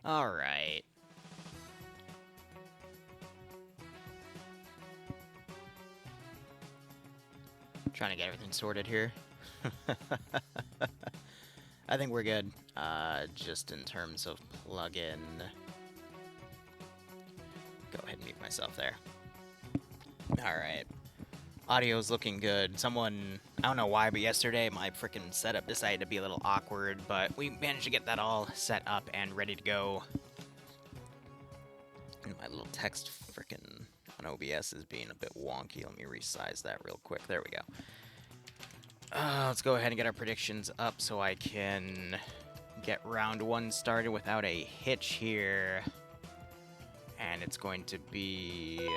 Alright. Trying to get everything sorted here. I think we're good. Just in terms of plugin. Go ahead and mute myself there. Alright. Audio's looking good. Someone, I don't know why, but yesterday my freaking setup decided to be a little awkward, but we managed to get that all set up and ready to go. And my little text freaking on OBS is being a bit wonky. Let me resize that real quick. There we go. Let's go ahead and get our predictions up so I can get round one started without a hitch here. And it's going to be...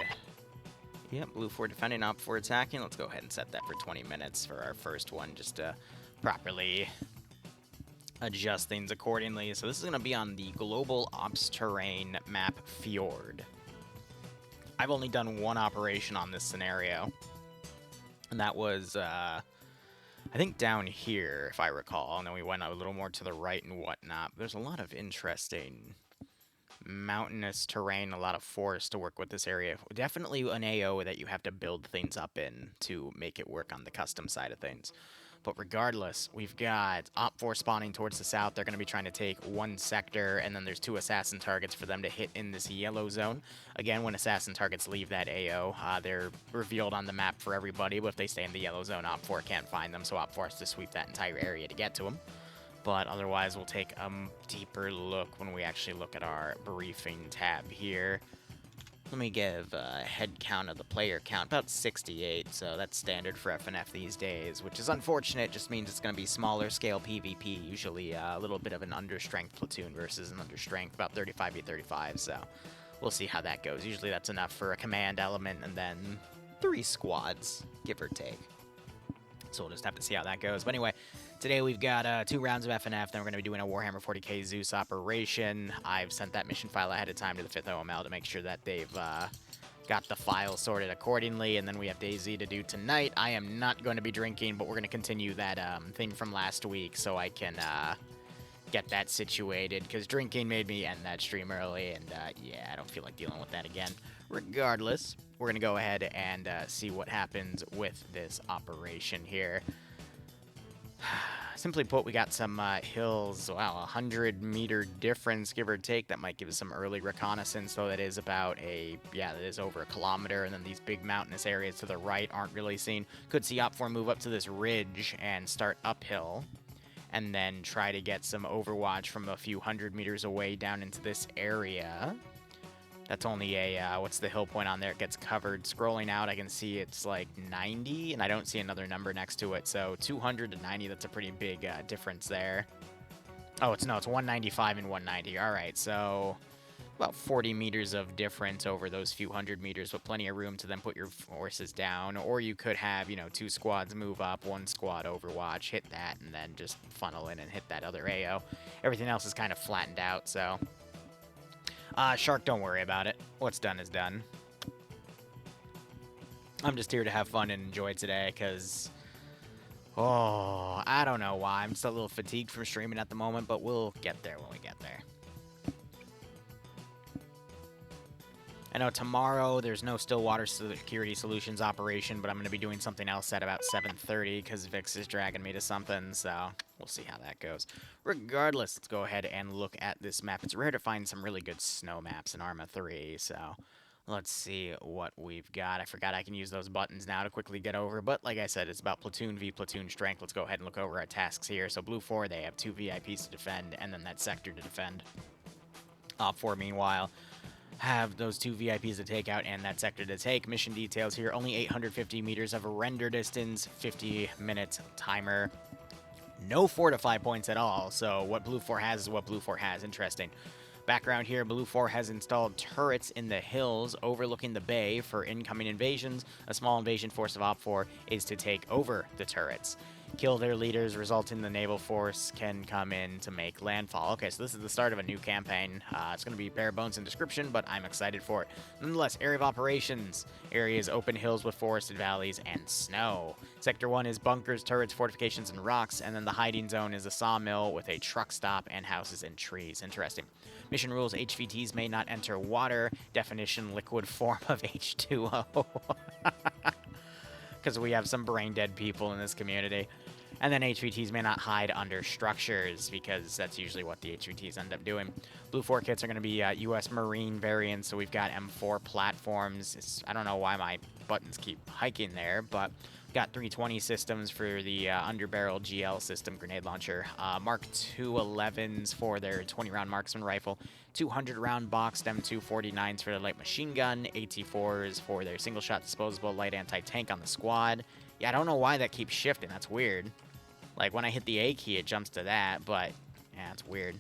Yep, blue 4 defending, op 4 attacking. Let's go ahead and set that for 20 minutes for our first one, just to properly adjust things accordingly. So this is going to be on the Global Ops Terrain map Fjord. I've only done one operation on this scenario, and that was, I think down here, if I recall, and then we went a little more to the right and whatnot. There's a lot of interesting mountainous terrain, a lot of forest to work with this area. Definitely an AO that you have to build things up in to make it work on the custom side of things. But regardless, we've got Op 4 spawning towards the south. They're going to be trying to take one sector, and then there's 2 assassin targets for them to hit in this yellow zone. Again, when assassin targets leave that AO, they're revealed on the map for everybody, but if they stay in the yellow zone, Op 4 can't find them, so Op 4 has to sweep that entire area to get to them. But otherwise, we'll take a deeper look when we actually look at our briefing tab here. Let me give a head count of the player count, about 68, so that's standard for FNF these days, which is unfortunate. Just means it's going to be smaller scale PvP, usually a little bit of an understrength platoon versus an understrength, about 35v35, so we'll see how that goes. Usually that's enough for a command element, and then 3 squads, give or take. So we'll just have to see how that goes. But anyway, today we've got 2 rounds of FNF, then we're going to be doing a Warhammer 40k Zeus operation. I've sent that mission file ahead of time to the 5th OML to make sure that they've got the file sorted accordingly, and then we have DayZ to do tonight. I am not going to be drinking, but we're going to continue that thing from last week so I can get that situated, because drinking made me end that stream early, and yeah, I don't feel like dealing with that again. Regardless, we're going to go ahead and see what happens with this operation here. Simply put, we got some hills, wow, 100-meter difference, give or take. That might give us some early reconnaissance, though that is about that is over a kilometer, and then these big mountainous areas to the right aren't really seen. Could see Op 4 move up to this ridge and start uphill, and then try to get some overwatch from a few 100 meters away down into this area. That's only a, what's the hill point on there? It gets covered. Scrolling out, I can see it's like 90, and I don't see another number next to it. So 200 to 90, that's a pretty big difference there. Oh, it's 195 and 190. All right, so about 40 meters of difference over those few 100 meters, with plenty of room to then put your forces down. Or you could have, 2 squads move up, 1 squad overwatch, hit that, and then just funnel in and hit that other AO. Everything else is kind of flattened out, so... Shark, don't worry about it. What's done is done. I'm just here to have fun and enjoy today, because... Oh, I don't know why. I'm still a little fatigued from streaming at the moment, but we'll get there when we get there. I know tomorrow there's no Stillwater Security Solutions operation, but I'm going to be doing something else at about 7:30 because Vix is dragging me to something, so we'll see how that goes. Regardless, let's go ahead and look at this map. It's rare to find some really good snow maps in Arma 3, so let's see what we've got. I forgot I can use those buttons now to quickly get over, but like I said, it's about platoon v platoon strength. Let's go ahead and look over our tasks here. So Blue 4, they have 2 VIPs to defend, and then that sector to defend. Op 4, meanwhile, have those 2 VIPs to take out and that sector to take. Mission details here, only 850 meters of render distance, 50-minute timer. No fortify points at all, so what Blue 4 has is what Blue 4 has. Interesting. Background here, Blue 4 has installed turrets in the hills overlooking the bay for incoming invasions. A small invasion force of Op 4 is to take over the turrets. kill their leaders, result in the naval force can come in to make landfall. Okay, so this is the start of a new campaign. It's going to be bare bones in description, but I'm excited for it. Nonetheless, area of operations. Area is open hills with forested valleys and snow. Sector 1 is bunkers, turrets, fortifications, and rocks, and then the hiding zone is a sawmill with a truck stop and houses and trees. Interesting. Mission rules: HVTs may not enter water. Definition: liquid form of H2O. Because we have some brain-dead people in this community. And then HVTs may not hide under structures, because that's usually what the HVTs end up doing. Blue 4 kits are going to be U.S. Marine variants, so we've got M4 platforms. I don't know why my buttons keep hiking there, but we've got 320 systems for the underbarrel GL system grenade launcher. Mark II 11s for their 20-round marksman rifle. 200-round boxed M249s for their light machine gun. AT4s for their single-shot disposable light anti-tank on the squad. Yeah, I don't know why that keeps shifting. That's weird. Like, when I hit the A key, it jumps to that, but, yeah, it's weird.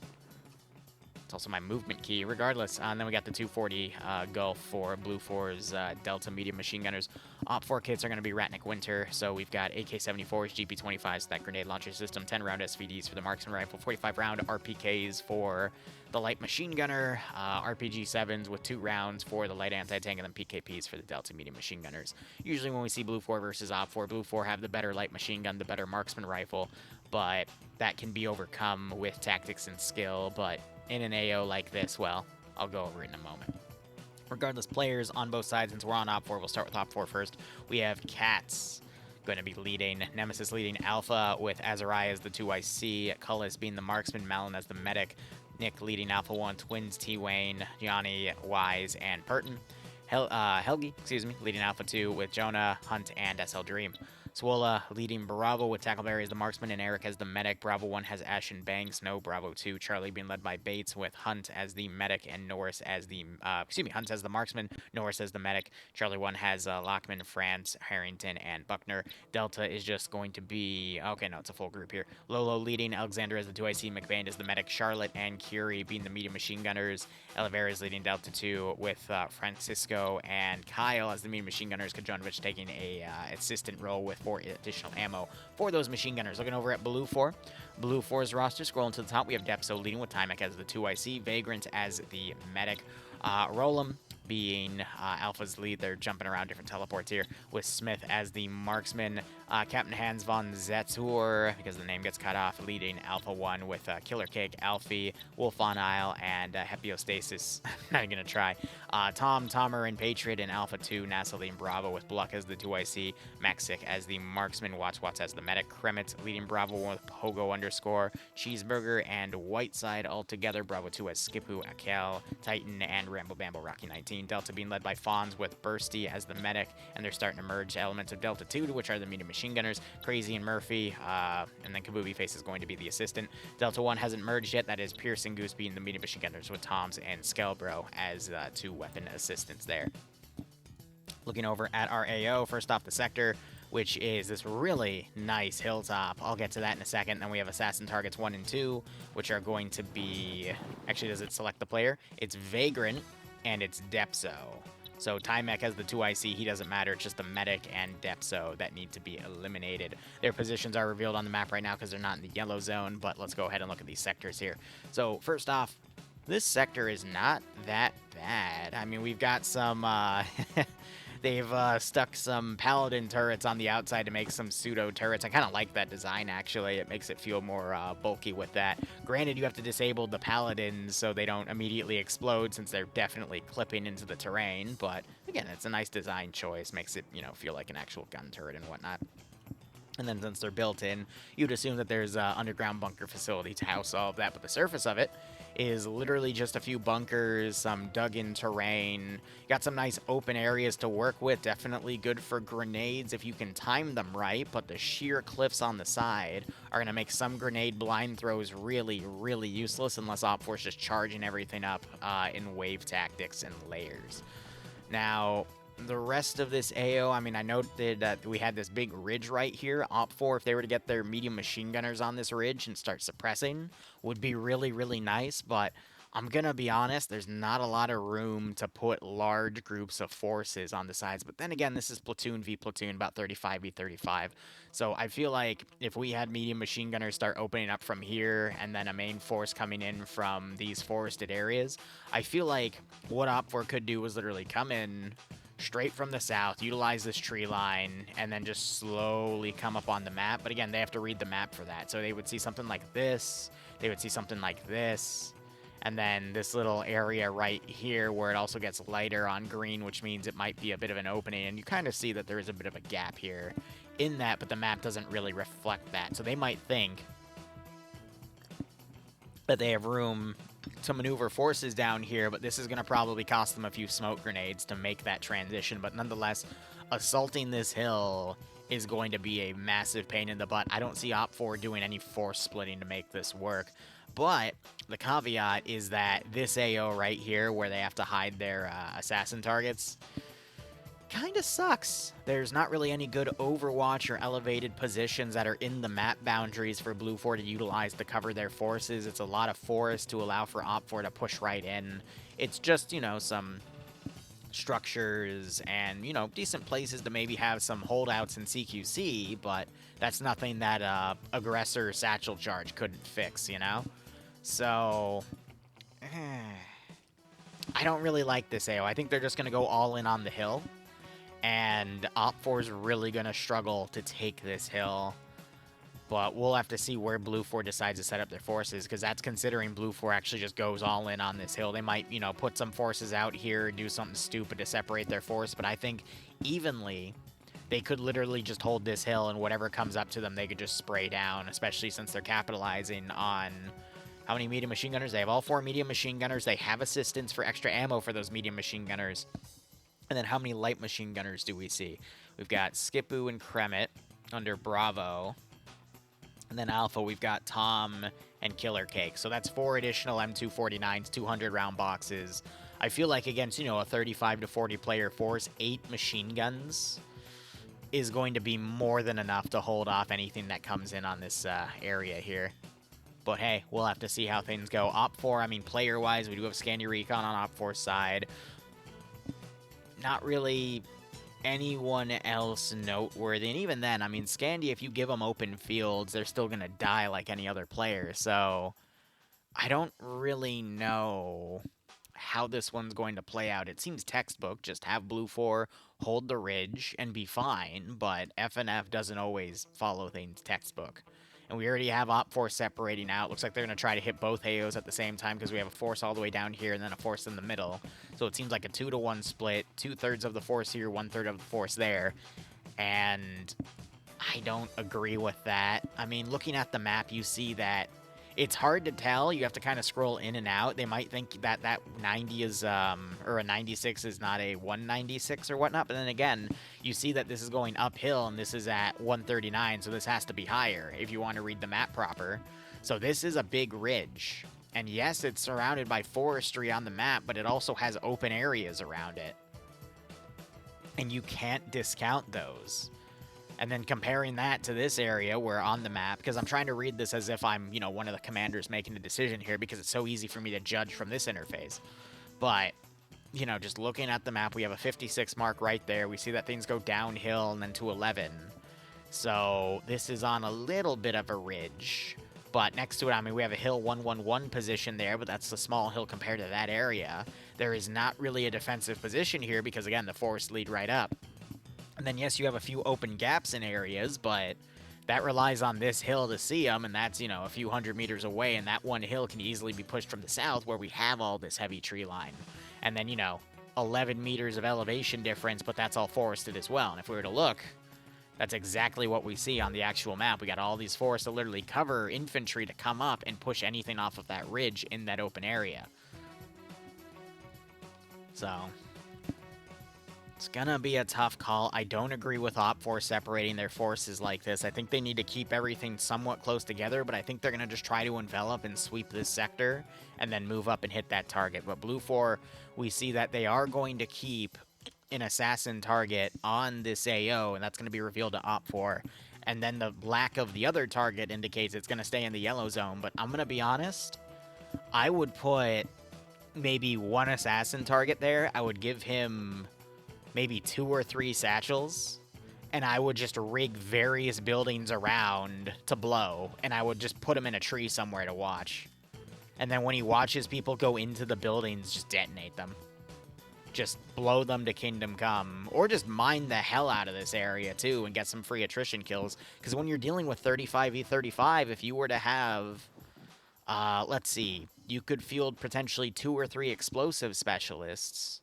It's also my movement key, regardless. And then we got the 240 Gulf for Blue 4's Delta medium machine gunners. Op 4 kits are going to be Ratnik Winter, so we've got AK-74s, GP-25s, that grenade launcher system, 10-round SVDs for the marksman rifle, 45-round RPKs for the light machine gunner, RPG-7s with 2 rounds for the light anti-tank, and then PKPs for the Delta medium machine gunners. Usually when we see Blue 4 versus Op 4, Blue 4 have the better light machine gun, the better marksman rifle, but that can be overcome with tactics and skill, but in an AO like this, well, I'll go over it in a moment. Regardless, players on both sides, since we're on Op 4, we'll start with Op 4 first. We have Cats going to be leading, Nemesis leading Alpha, with Azariah as the 2IC, Cullis being the marksman, Malin as the medic, Nick leading Alpha 1, Twins, T-Wayne, Gianni, Wise, and Purton. Helgi, leading Alpha 2 with Jonah, Hunt, and SL Dream. Swola leading Bravo with Tackleberry as the marksman and Eric as the medic. Bravo 1 has Ash and Banks. No, Bravo 2. Charlie being led by Bates with Hunt as the medic and Norris as the, Hunt as the marksman, Norris as the medic. Charlie 1 has Lockman, France, Harrington, and Buckner. Delta is just going to be, okay, no, it's a full group here. Lolo leading, Alexander as the 2IC, McBain as the medic, Charlotte and Curie being the medium machine gunners. Oliveira is leading Delta 2 with Francisco and Kyle as the medium machine gunners. Kajonovich taking a assistant role with 4 additional ammo for those machine gunners. Looking over at Blue 4. Blue 4's roster, scrolling to the top, we have Depso leading with Timek as the 2IC, Vagrant as the medic, Rolam being Alpha's lead. They're jumping around different teleports here, with Smith as the marksman, Captain Hans von Zetzur, because the name gets cut off, leading Alpha 1 with Killer Cake, Alfie, Wolf on Isle, and Hepiostasis. I'm not even going to try. Tom, Tomer, and Patriot in Alpha 2, NASA leading Bravo with Bluck as the 2IC, Maxic as the marksman, Watts as the medic, Kremitz leading Bravo 1 with Pogo _ Cheeseburger, and Whiteside all together. Bravo 2 as Skipu, Akel, Titan, and Rambo Bambo Rocky 19. Delta being led by Fonz with Bursty as the medic, and they're starting to merge elements of Delta 2, which are the medium machine gunners, Crazy and Murphy, and then Kabubi Face is going to be the assistant. Delta 1 hasn't merged yet. That is Pierce and Goose being the medium machine gunners, with Toms and Skelbro as 2 weapon assistants there. Looking over at our AO, first off the sector, which is this really nice hilltop. I'll get to that in a second. Then we have assassin targets 1 and 2, which are going to be, actually, does it select the player? It's Vagrant, and it's Depso. So Timek has the 2IC, he doesn't matter, it's just the medic and Depso that need to be eliminated. Their positions are revealed on the map right now because they're not in the yellow zone, but let's go ahead and look at these sectors here. So first off, this sector is not that bad. I mean, we've got some, they've stuck some paladin turrets on the outside to make some pseudo turrets. I kind of like that design, actually. It makes it feel more bulky with that. Granted, you have to disable the paladins so they don't immediately explode, since they're definitely clipping into the terrain. But again, it's a nice design choice. Makes it, you know, feel like an actual gun turret and whatnot. And then since they're built in, you'd assume that there's an underground bunker facility to house all of that. But the surface of it is literally just a few bunkers, some dug-in terrain. Got some nice open areas to work with. Definitely good for grenades if you can time them right. But the sheer cliffs on the side are going to make some grenade blind throws really, really useless unless Op 4 is just charging everything up in wave tactics and layers. Now, the rest of this AO, I mean, I noted that we had this big ridge right here. Op 4, if they were to get their medium machine gunners on this ridge and start suppressing, would be really, really nice. But I'm gonna be honest, there's not a lot of room to put large groups of forces on the sides, but then again, this is platoon v platoon, about 35 v 35. So I feel like if we had medium machine gunners start opening up from here, and then a main force coming in from these forested areas, I feel like what Op4 could do was literally come in straight from the south, utilize this tree line, and then just slowly come up on the map. But again, they have to read the map for that. So they would see something like this, they would see something like this, and then this little area right here where it also gets lighter on green, which means it might be a bit of an opening. And you kind of see that there is a bit of a gap here in that, but the map doesn't really reflect that. So they might think that they have room to maneuver forces down here, but this is going to probably cost them a few smoke grenades to make that transition. But nonetheless, assaulting this hill is going to be a massive pain in the butt. I don't see Op4 doing any force splitting to make this work. But the caveat is that this AO right here, where they have to hide their assassin targets, kind of sucks. There's not really any good overwatch or elevated positions that are in the map boundaries for Blue 4 to utilize to cover their forces. It's a lot of forest to allow for Op 4 to push right in. It's just, you know, some structures and, you know, decent places to maybe have some holdouts in CQC, but that's nothing that aggressor satchel charge couldn't fix, you know? So, I don't really like this AO. I think they're just going to go all in on the hill, and Op4 is really going to struggle to take this hill. But we'll have to see where Blue 4 decides to set up their forces, because that's considering Blue 4 actually just goes all in on this hill. They might, you know, put some forces out here, do something stupid to separate their force, but I think evenly they could literally just hold this hill, and whatever comes up to them, they could just spray down, especially since they're capitalizing on how many medium machine gunners? They have all 4 medium machine gunners. They have assistance for extra ammo for those medium machine gunners. And then how many light machine gunners do we see? We've got Skipu and Kremet under Bravo. And then Alpha, we've got Tom and Killer Cake. So that's 4 additional M249s, 200 round boxes. I feel like against, you know, a 35 to 40 player force, 8 machine guns is going to be more than enough to hold off anything that comes in on this area here. But hey, we'll have to see how things go. Op4, I mean, player-wise, we do have Scandy Recon on Op4's side. Not really anyone else noteworthy. And even then, I mean, Scandy, if you give them open fields, they're still going to die like any other player. So I don't really know how this one's going to play out. It seems textbook. Just have Blue 4 hold the ridge and be fine. But FNF doesn't always follow things textbook. And we already have Op4 separating out. Looks like they're going to try to hit both AOs at the same time because we have a force all the way down here and then a force in the middle. So it seems like a 2-to-1 split. 2/3 of the force here, 1/3 of the force there. And I don't agree with that. I mean, looking at the map, you see that it's hard to tell. You have to kind of scroll in and out. They might think that that 90 is, or a 96 is not a 196 or whatnot. But then again, you see that this is going uphill and this is at 139. So this has to be higher if you want to read the map proper. So this is a big ridge. And yes, it's surrounded by forestry on the map, but it also has open areas around it. And you can't discount those. And then comparing that to this area where on the map, because I'm trying to read this as if I'm, you know, one of the commanders making a decision here because it's so easy for me to judge from this interface. But, you know, just looking at the map, we have a 56 mark right there. We see that things go downhill and then to 11. So this is on a little bit of a ridge. But next to it, I mean, we have a hill 111 position there, but that's a small hill compared to that area. There is not really a defensive position here because, again, the forests lead right up. And then, yes, you have a few open gaps in areas, but that relies on this hill to see them, and that's, you know, a few hundred meters away, and that one hill can easily be pushed from the south where we have all this heavy tree line. And then, you know, 11 meters of elevation difference, but that's all forested as well. And if we were to look, that's exactly what we see on the actual map. We got all these forests to literally cover infantry to come up and push anything off of that ridge in that open area. So it's gonna be a tough call. I don't agree with Op4 separating their forces like this. I think they need to keep everything somewhat close together, but I think they're gonna just try to envelop and sweep this sector and then move up and hit that target. But Blue 4, we see that they are going to keep an assassin target on this AO, and that's going to be revealed to Op4. And then the lack of the other target indicates it's going to stay in the yellow zone. But I'm going to be honest, I would put maybe one assassin target there, I would give him maybe 2 or 3 satchels, and I would just rig various buildings around to blow, and I would just put him in a tree somewhere to watch. And then when he watches people go into the buildings, just detonate them. Just blow them to Kingdom Come. Or just mine the hell out of this area, too, and get some free attrition kills. Because when you're dealing with 35v35, if you were to have... let's see. You could field potentially 2 or 3 explosive specialists.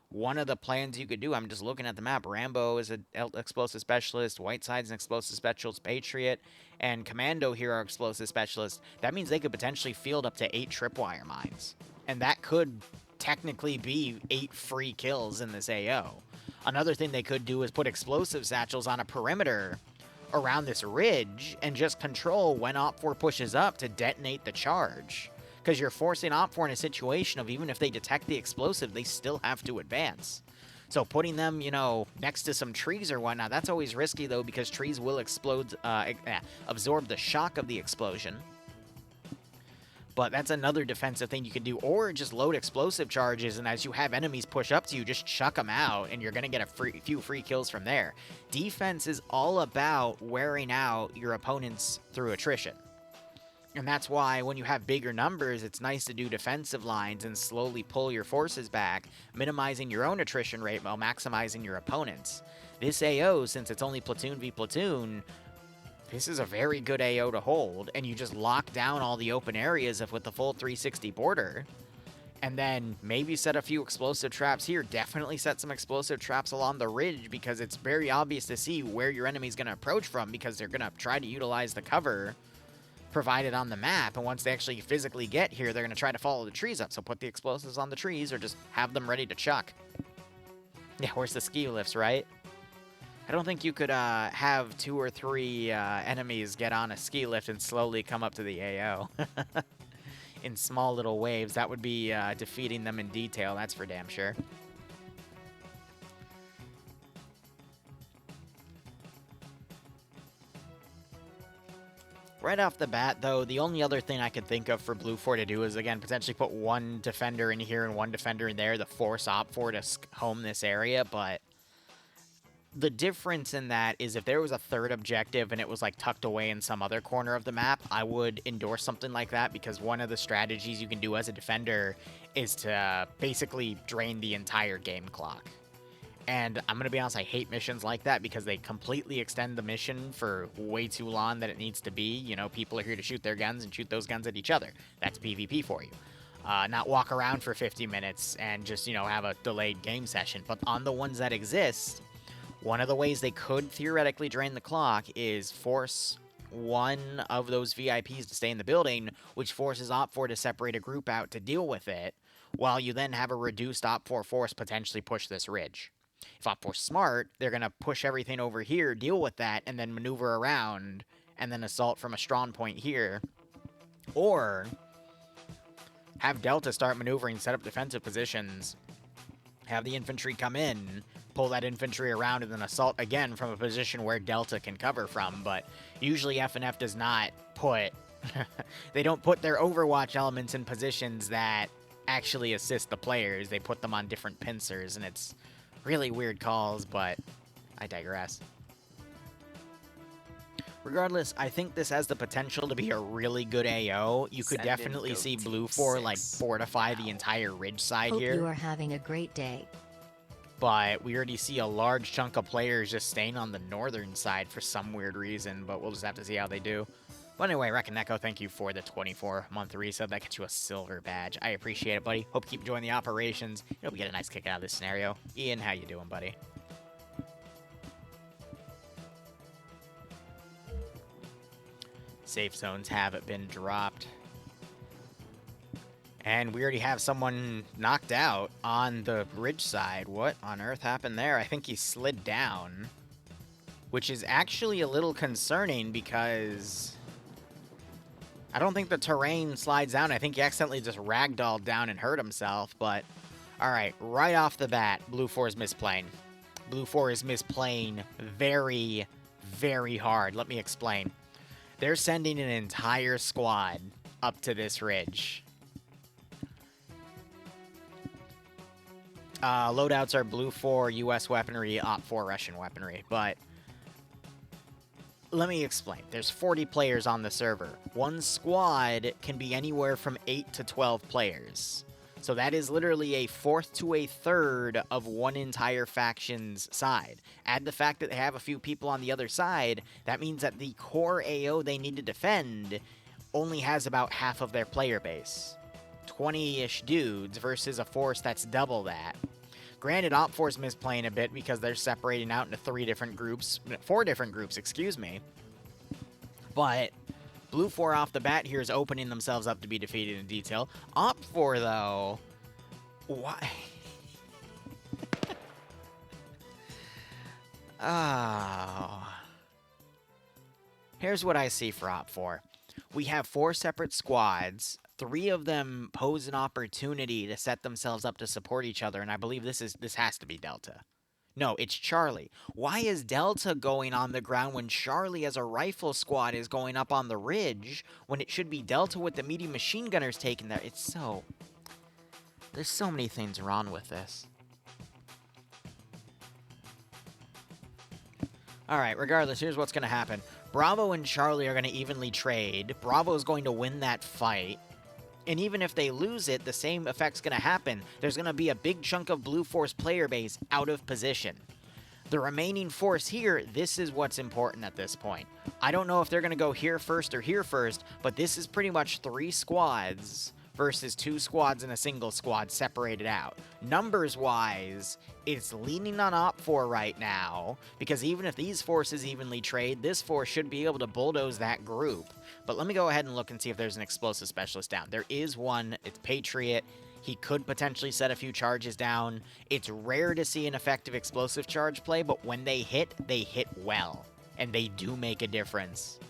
One of the plans you could do, I'm just looking at the map. Rambo is an explosive specialist. Whiteside's an explosive specialist. Patriot and Commando here are explosive specialists. That means they could potentially field up to 8 tripwire mines. And that could technically be 8 free kills in this AO. Another thing they could do is put explosive satchels on a perimeter around this ridge and just control when Op4 pushes up to detonate the charge. Because you're forcing Op4 in a situation of even if they detect the explosive, they still have to advance. So putting them, you know, next to some trees or whatnot, that's always risky, though, because trees will explode, absorb the shock of the explosion. But that's another defensive thing you can do. Or just load explosive charges, and as you have enemies push up to you, just chuck them out, and you're going to get a few free kills from there. Defense is all about wearing out your opponents through attrition. And that's why when you have bigger numbers, it's nice to do defensive lines and slowly pull your forces back, minimizing your own attrition rate while maximizing your opponent's. This AO, since it's only platoon v platoon, this is a very good AO to hold, and you just lock down all the open areas with the full 360 border, and then maybe set a few explosive traps here. Definitely set some explosive traps along the ridge, because it's very obvious to see where your enemy's going to approach from, because they're going to try to utilize the cover provided on the map, and once they actually physically get here, they're going to try to follow the trees up, so put the explosives on the trees, or just have them ready to chuck. Yeah, where's the ski lifts, right? I don't think you could have 2 or 3 enemies get on a ski lift and slowly come up to the AO. In small little waves. That would be defeating them in detail, that's for damn sure. Right off the bat, though, the only other thing I could think of for Blue 4 to do is, again, potentially put 1 defender in here and 1 defender in there to force Op4 to home this area, but the difference in that is if there was a 3rd objective and it was, like, tucked away in some other corner of the map, I would endorse something like that, because one of the strategies you can do as a defender is to basically drain the entire game clock. And I'm going to be honest, I hate missions like that because they completely extend the mission for way too long than it needs to be. You know, people are here to shoot their guns and shoot those guns at each other. That's PvP for you. Not walk around for 50 minutes and just, you know, have a delayed game session. But on the ones that exist, one of the ways they could theoretically drain the clock is force one of those VIPs to stay in the building, which forces Op4 to separate a group out to deal with it, while you then have a reduced Op4 force potentially push this ridge. If Op4's smart, they're going to push everything over here, deal with that, and then maneuver around, and then assault from a strong point here. Or have Delta start maneuvering, set up defensive positions, have the infantry come in, pull that infantry around, and then assault again from a position where Delta can cover from. But usually FNF does not put... they don't put their Overwatch elements in positions that actually assist the players. They put them on different pincers, and it's really weird calls, but I digress. Regardless, I think this has the potential to be a really good AO. You could definitely see Blue 4 like fortify the entire ridge side here. Hope you are having a great day. But we already see a large chunk of players just staying on the northern side for some weird reason, but we'll just have to see how they do. But anyway, Rekoneko, thank you for the 24-month resub. That gets you a silver badge. I appreciate it, buddy. Hope you keep enjoying the operations. Hope you get a nice kick out of this scenario. Ian, how you doing, buddy? Safe zones have been dropped. And we already have someone knocked out on the ridge side. What on earth happened there? I think he slid down, which is actually a little concerning because I don't think the terrain slides down. I think he accidentally just ragdolled down and hurt himself. But all right, right off the bat, Blue 4 is misplaying. Blue 4 is misplaying very, very hard. Let me explain. They're sending an entire squad up to this ridge. Loadouts are Blue 4 US weaponry, Op 4 Russian weaponry, but let me explain. There's 40 players on the server. One squad can be anywhere from 8 to 12 players. So that is literally a fourth to a third of one entire faction's side. Add the fact that they have a few people on the other side, that means that the core AO they need to defend only has about half of their player base. 20-ish dudes versus a force that's double that. Granted, Op 4's misplaying a bit because they're separating out into 4 different groups, excuse me. But Blue 4 off the bat here is opening themselves up to be defeated in detail. Op 4, though, why? Oh. Here's what I see for Op 4. We have 4 separate squads. 3 of them pose an opportunity to set themselves up to support each other, and I believe this has to be Delta. No, it's Charlie. Why is Delta going on the ground when Charlie as a rifle squad is going up on the ridge, when it should be Delta with the medium machine gunners taking there? It's so... There's so many things wrong with this. Alright, regardless, here's what's going to happen. Bravo and Charlie are going to evenly trade. Bravo is going to win that fight. And even if they lose it, the same effect's going to happen. There's going to be a big chunk of Blue Force player base out of position. The remaining force here, this is what's important at this point. I don't know if they're going to go here first or here first, but this is pretty much 3 squads versus 2 squads and a single squad separated out. Numbers-wise, it's leaning on Op 4 right now, because even if these forces evenly trade, this force should be able to bulldoze that group. But let me go ahead and look and see if there's an explosive specialist down. There is one. It's Patriot. He could potentially set a few charges down. It's rare to see an effective explosive charge play, but when they hit well. And they do make a difference.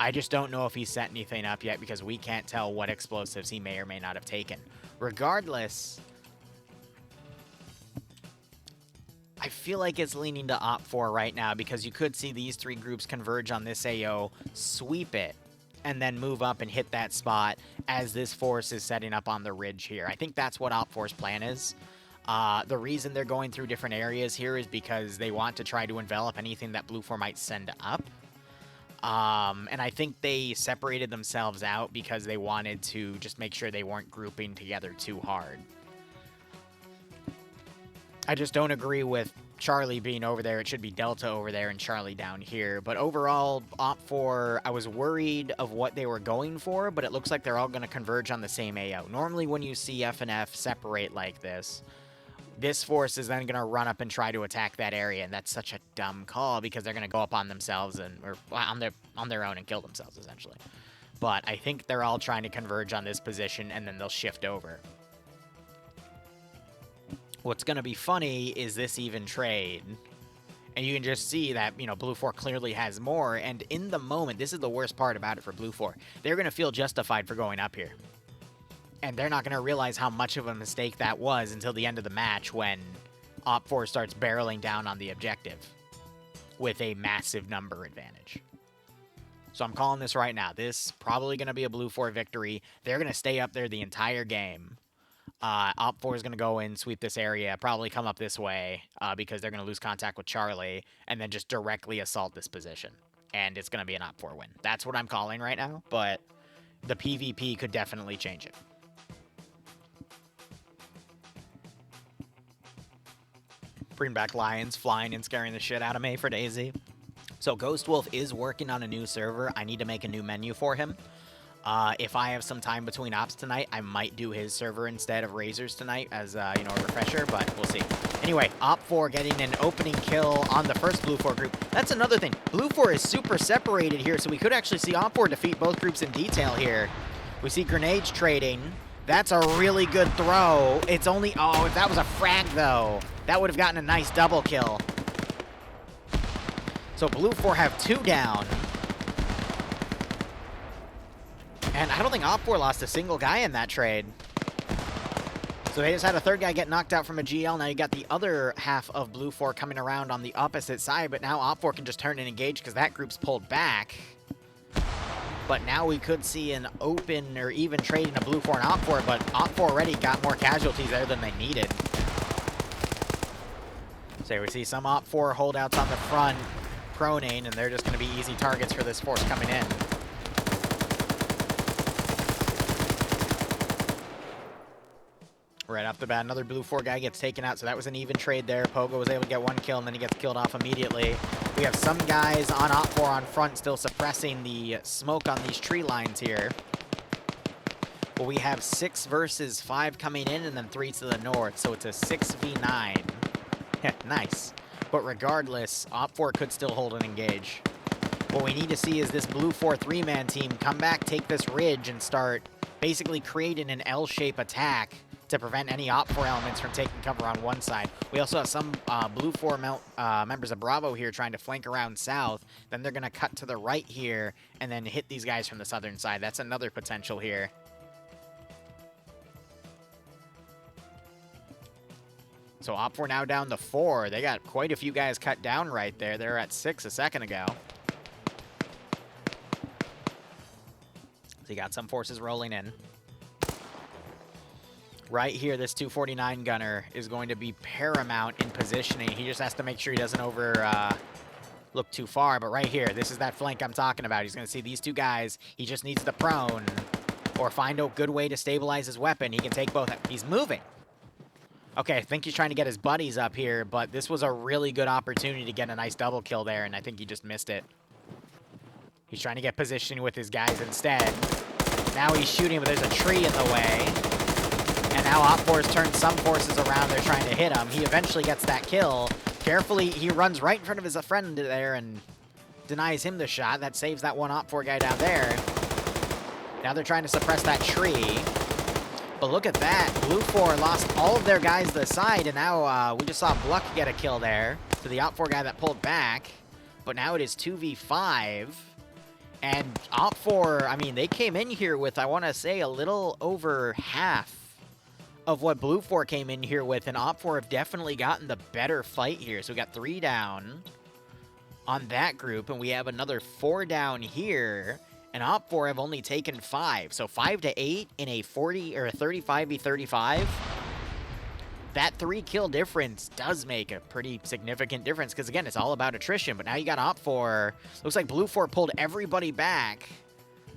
I just don't know if he's set anything up yet because we can't tell what explosives he may or may not have taken. Regardless, I feel like it's leaning to Op 4 right now because you could see these 3 groups converge on this AO, sweep it, and then move up and hit that spot as this force is setting up on the ridge here. I think that's what Op 4's plan is. The reason they're going through different areas here is because they want to try to envelop anything that Blue 4 might send up. And I think they separated themselves out because they wanted to just make sure they weren't grouping together too hard. I just don't agree with Charlie being over there. It should be Delta over there and Charlie down here. But overall, Op 4, I was worried of what they were going for, but it looks like they're all going to converge on the same AO. Normally when you see F and F separate like this force is then going to run up and try to attack that area, and that's such a dumb call because they're going to go up on themselves or on their own and kill themselves, essentially. But I think they're all trying to converge on this position, and then they'll shift over. What's going to be funny is this even trade, and you can just see that, you know, Blue 4 clearly has more, and in the moment, this is the worst part about it for Blue 4, they're going to feel justified for going up here. And they're not going to realize how much of a mistake that was until the end of the match when Op 4 starts barreling down on the objective with a massive number advantage. So I'm calling this right now. This is probably going to be a Blue 4 victory. They're going to stay up there the entire game. Op 4 is going to go in, sweep this area, probably come up this way because they're going to lose contact with Charlie, and then just directly assault this position. And it's going to be an Op 4 win. That's what I'm calling right now, but the PvP could definitely change it. Bring back lions, flying and scaring the shit out of me for Daisy. So Ghost Wolf is working on a new server. I need to make a new menu for him. If I have some time between ops tonight, I might do his server instead of Razor's tonight as, you know, a refresher, but we'll see. Anyway, Op 4 getting an opening kill on the first Blue 4 group. That's another thing. Blue 4 is super separated here, so we could actually see Op 4 defeat both groups in detail here. We see grenades trading. That's a really good throw. It's only... Oh, if that was a frag, though, that would have gotten a nice double kill. So Blue 4 have 2 down. And I don't think Op 4 lost a single guy in that trade. So they just had a 3rd guy get knocked out from a GL. Now you got the other half of Blue 4 coming around on the opposite side, but now Op 4 can just turn and engage because that group's pulled back. But now we could see an open or even trading a Blue 4 and Op 4, but Op 4 already got more casualties there than they needed. So we see some Op4 holdouts on the front, proning, and they're just going to be easy targets for this force coming in. Right off the bat, another blue 4 guy gets taken out, so that was an even trade there. Pogo was able to get 1 kill, and then he gets killed off immediately. We have some guys on Op4 on front still suppressing the smoke on these tree lines here. But we have 6 versus 5 coming in, and then 3 to the north, so it's a 6v9. Nice. But regardless, Op4 could still hold and engage. What we need to see is this blue 4 3-man team come back, take this ridge, and start basically creating an L-shape attack to prevent any Op4 elements from taking cover on one side. We also have some blue 4 members of Bravo here trying to flank around south. Then they're going to cut to the right here and then hit these guys from the southern side. That's another potential here. So Op4 now down to 4. They got quite a few guys cut down right there. They were at 6 a second ago. So you got some forces rolling in. Right here, this 249 gunner is going to be paramount in positioning. He just has to make sure he doesn't look too far. But right here, this is that flank I'm talking about. He's going to see these 2 guys. He just needs the prone or find a good way to stabilize his weapon. He can take both. He's moving. Okay, I think he's trying to get his buddies up here, but this was a really good opportunity to get a nice double kill there, and I think he just missed it. He's trying to get positioning with his guys instead. Now he's shooting, but there's a tree in the way. And now Op4's turned some forces around. They're trying to hit him. He eventually gets that kill. Carefully, he runs right in front of his friend there and denies him the shot. That saves that one Op4 guy down there. Now they're trying to suppress that tree. But look at that. Blue 4 lost all of their guys to the side, and now we just saw Bluck get a kill there to the Op4 guy that pulled back. But now it is 2v5. And Op4, I mean, they came in here with, I want to say, a little over half of what Blue 4 came in here with, and Op4 have definitely gotten the better fight here. So we got 3 down on that group, and we have another 4 down here, and Op4 have only taken 5. So 5 to 8 in a 40 or a 35v35. That 3 kill difference does make a pretty significant difference, because again, it's all about attrition. But now you got Op4. Looks like Blue 4 pulled everybody back.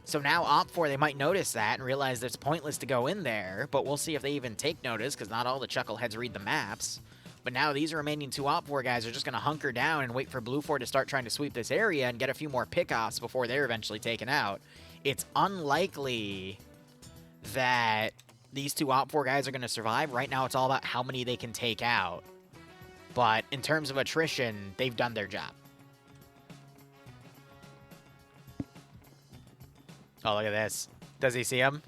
So now Op4, they might notice that and realize it's pointless to go in there, but we'll see if they even take notice, because not all the chuckleheads read the maps. But now these remaining 2 Op4 guys are just going to hunker down and wait for Blue 4 to start trying to sweep this area and get a few more pickoffs before they're eventually taken out. It's unlikely that these 2 Op4 guys are going to survive. Right now, it's all about how many they can take out. But in terms of attrition, they've done their job. Oh, look at this. Does he see him?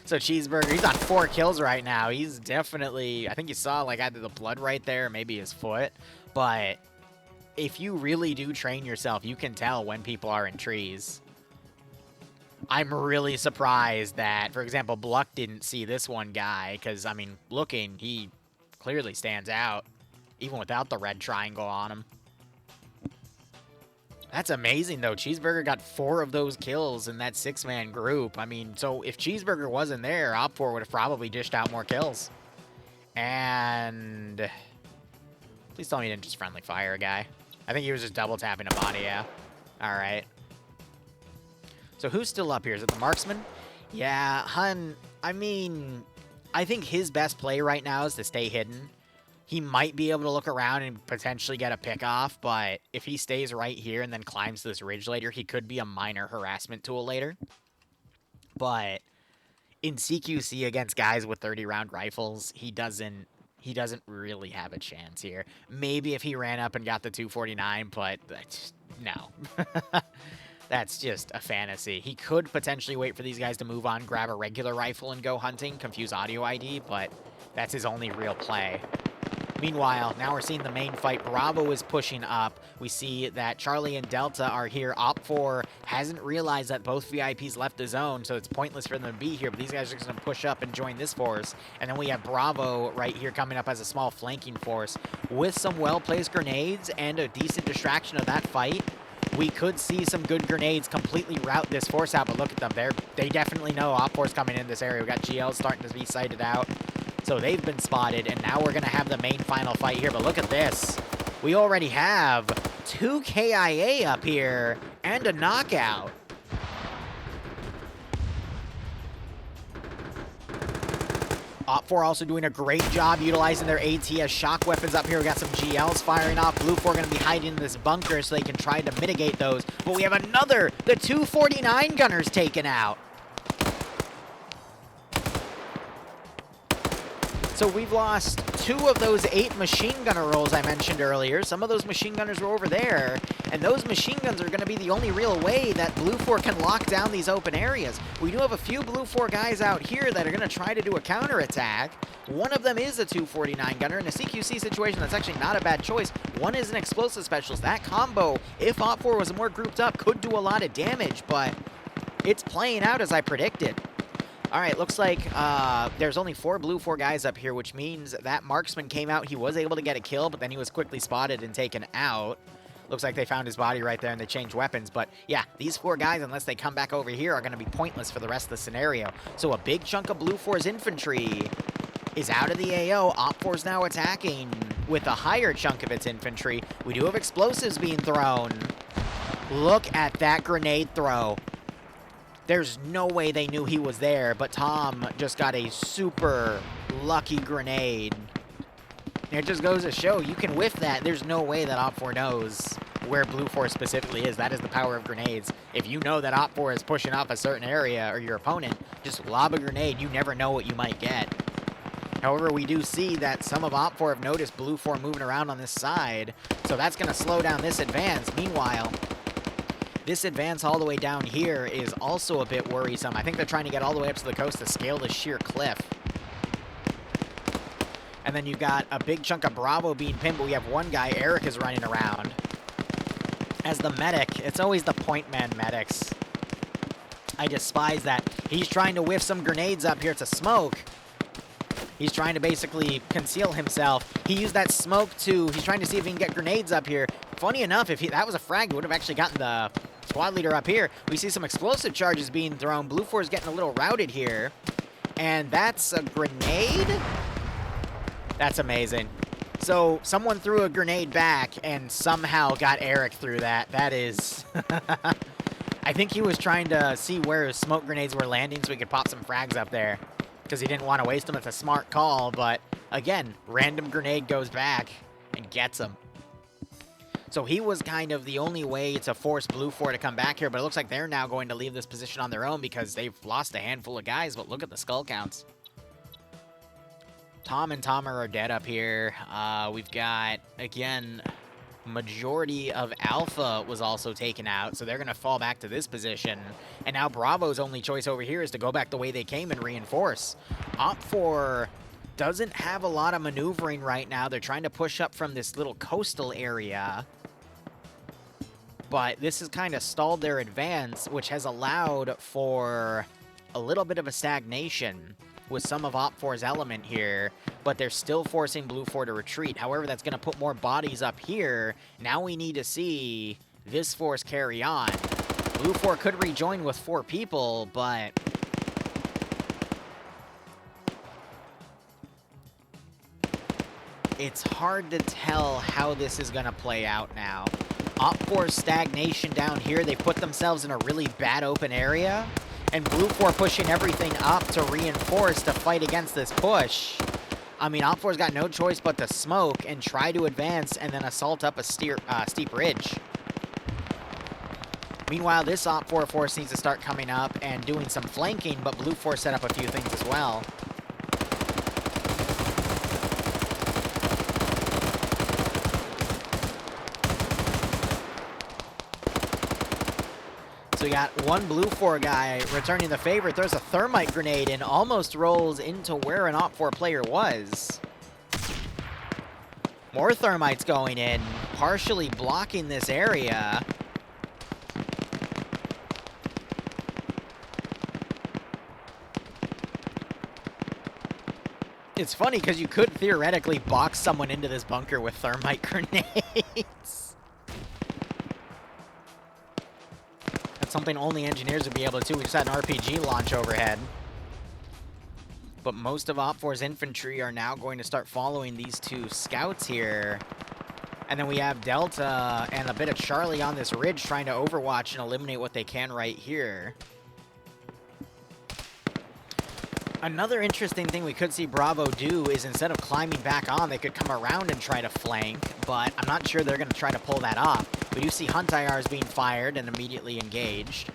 So Cheeseburger, he's on 4 kills right now. He's definitely, I think you saw like either the blood right there, maybe his foot. But if you really do train yourself, you can tell when people are in trees. I'm really surprised that, for example, Bluck didn't see this one guy. Because, I mean, looking, he clearly stands out. Even without the red triangle on him. That's amazing, though. Cheeseburger got 4 of those kills in that 6-man group. I mean, so if Cheeseburger wasn't there, Op4 would have probably dished out more kills. And please tell me he didn't just friendly fire a guy. I think he was just double tapping a body, yeah. All right. So who's still up here? Is it the marksman? Yeah, Hun, I mean, I think his best play right now is to stay hidden. He might be able to look around and potentially get a pick off, but if he stays right here and then climbs this ridge later, he could be a minor harassment tool later. But in CQC against guys with 30-round rifles, he doesn't really have a chance here. Maybe if he ran up and got the 249, but no. That's just a fantasy. He could potentially wait for these guys to move on, grab a regular rifle and go hunting, confuse audio ID, but that's his only real play. Meanwhile, now we're seeing the main fight. Bravo is pushing up. We see that Charlie and Delta are here. Op4 hasn't realized that both VIPs left the zone, so it's pointless for them to be here, but these guys are just going to push up and join this force. And then we have Bravo right here coming up as a small flanking force. With some well-placed grenades and a decent distraction of that fight, we could see some good grenades completely route this force out, but look at them. They definitely know Op4's coming in this area. We got GL starting to be sighted out. So they've been spotted, and now we're going to have the main final fight here. But look at this. We already have 2 KIA up here and a knockout. Op4 also doing a great job utilizing their ATS shock weapons up here. We got some GLs firing off. Blue 4 going to be hiding in this bunker so they can try to mitigate those. But we have another, the 249 gunners taken out. So we've lost 2 of those 8 machine gunner rolls I mentioned earlier. Some of those machine gunners were over there, and those machine guns are going to be the only real way that Blue 4 can lock down these open areas. We do have a few Blue 4 guys out here that are going to try to do a counterattack. One of them is a 249 gunner. In a CQC situation, that's actually not a bad choice. One is an explosive specialist. That combo, if Op4 was more grouped up, could do a lot of damage, but it's playing out as I predicted. All right, looks like there's only 4 Blue 4 guys up here, which means that marksman came out. He was able to get a kill, but then he was quickly spotted and taken out. Looks like they found his body right there and they changed weapons. But yeah, these 4 guys, unless they come back over here, are going to be pointless for the rest of the scenario. So a big chunk of Blue 4's infantry is out of the AO. Op4's now attacking with a higher chunk of its infantry. We do have explosives being thrown. Look at that grenade throw. There's no way they knew he was there, but Tom just got a super lucky grenade. It just goes to show, you can whiff that. There's no way that Op4 knows where Blue 4 specifically is. That is the power of grenades. If you know that Op4 is pushing off a certain area, or your opponent, just lob a grenade. You never know what you might get. However, we do see that some of Op4 have noticed Blue 4 moving around on this side, so that's going to slow down this advance. Meanwhile, this advance all the way down here is also a bit worrisome. I think they're trying to get all the way up to the coast to scale the sheer cliff. And then you've got a big chunk of Bravo being pinned, but we have one guy, Eric, is running around. As the medic, it's always the point man medics. I despise that. He's trying to whiff some grenades up here to smoke. He's trying to basically conceal himself. He used that smoke to, he's trying to see if he can get grenades up here. Funny enough, if that was a frag, he would have actually gotten the squad leader up here. We see some explosive charges being thrown. Blue 4 is getting a little routed here. And that's a grenade? That's amazing. So someone threw a grenade back and somehow got Eric through that. That is... I think he was trying to see where his smoke grenades were landing so he could pop some frags up there, because he didn't want to waste them. It's a smart call, but again, random grenade goes back and gets him. So he was kind of the only way to force Blue 4 to come back here, but it looks like they're now going to leave this position on their own because they've lost a handful of guys, but look at the skull counts. Tom and Tomer are dead up here. We've got, again, majority of Alpha was also taken out, so they're going to fall back to this position. And now Bravo's only choice over here is to go back the way they came and reinforce. Op4 doesn't have a lot of maneuvering right now. They're trying to push up from this little coastal area, but this has kind of stalled their advance, which has allowed for a little bit of a stagnation with some of Op4's element here, but they're still forcing Blue 4 to retreat. However, that's going to put more bodies up here. Now we need to see this force carry on. Blue 4 could rejoin with 4 people, but... it's hard to tell how this is going to play out now. Op4's stagnation down here, they put themselves in a really bad open area, and Blue 4 pushing everything up to reinforce to fight against this push. I mean, Op4's got no choice but to smoke and try to advance and then assault up a steep ridge. Meanwhile, this Op4 force needs to start coming up and doing some flanking, but Blue 4 set up a few things as well. So we got one Blue 4 guy returning the favor, throws a thermite grenade and almost rolls into where an Op4 player was. More thermites going in, partially blocking this area. It's funny because you could theoretically box someone into this bunker with thermite grenades. That's something only engineers would be able to do. We just had an RPG launch overhead. But most of OPFOR's infantry are now going to start following these two scouts here. And then we have Delta and a bit of Charlie on this ridge trying to overwatch and eliminate what they can right here. Another interesting thing we could see Bravo do is instead of climbing back on, they could come around and try to flank, but I'm not sure they're going to try to pull that off. We do see Hunt IRs being fired and immediately engaged.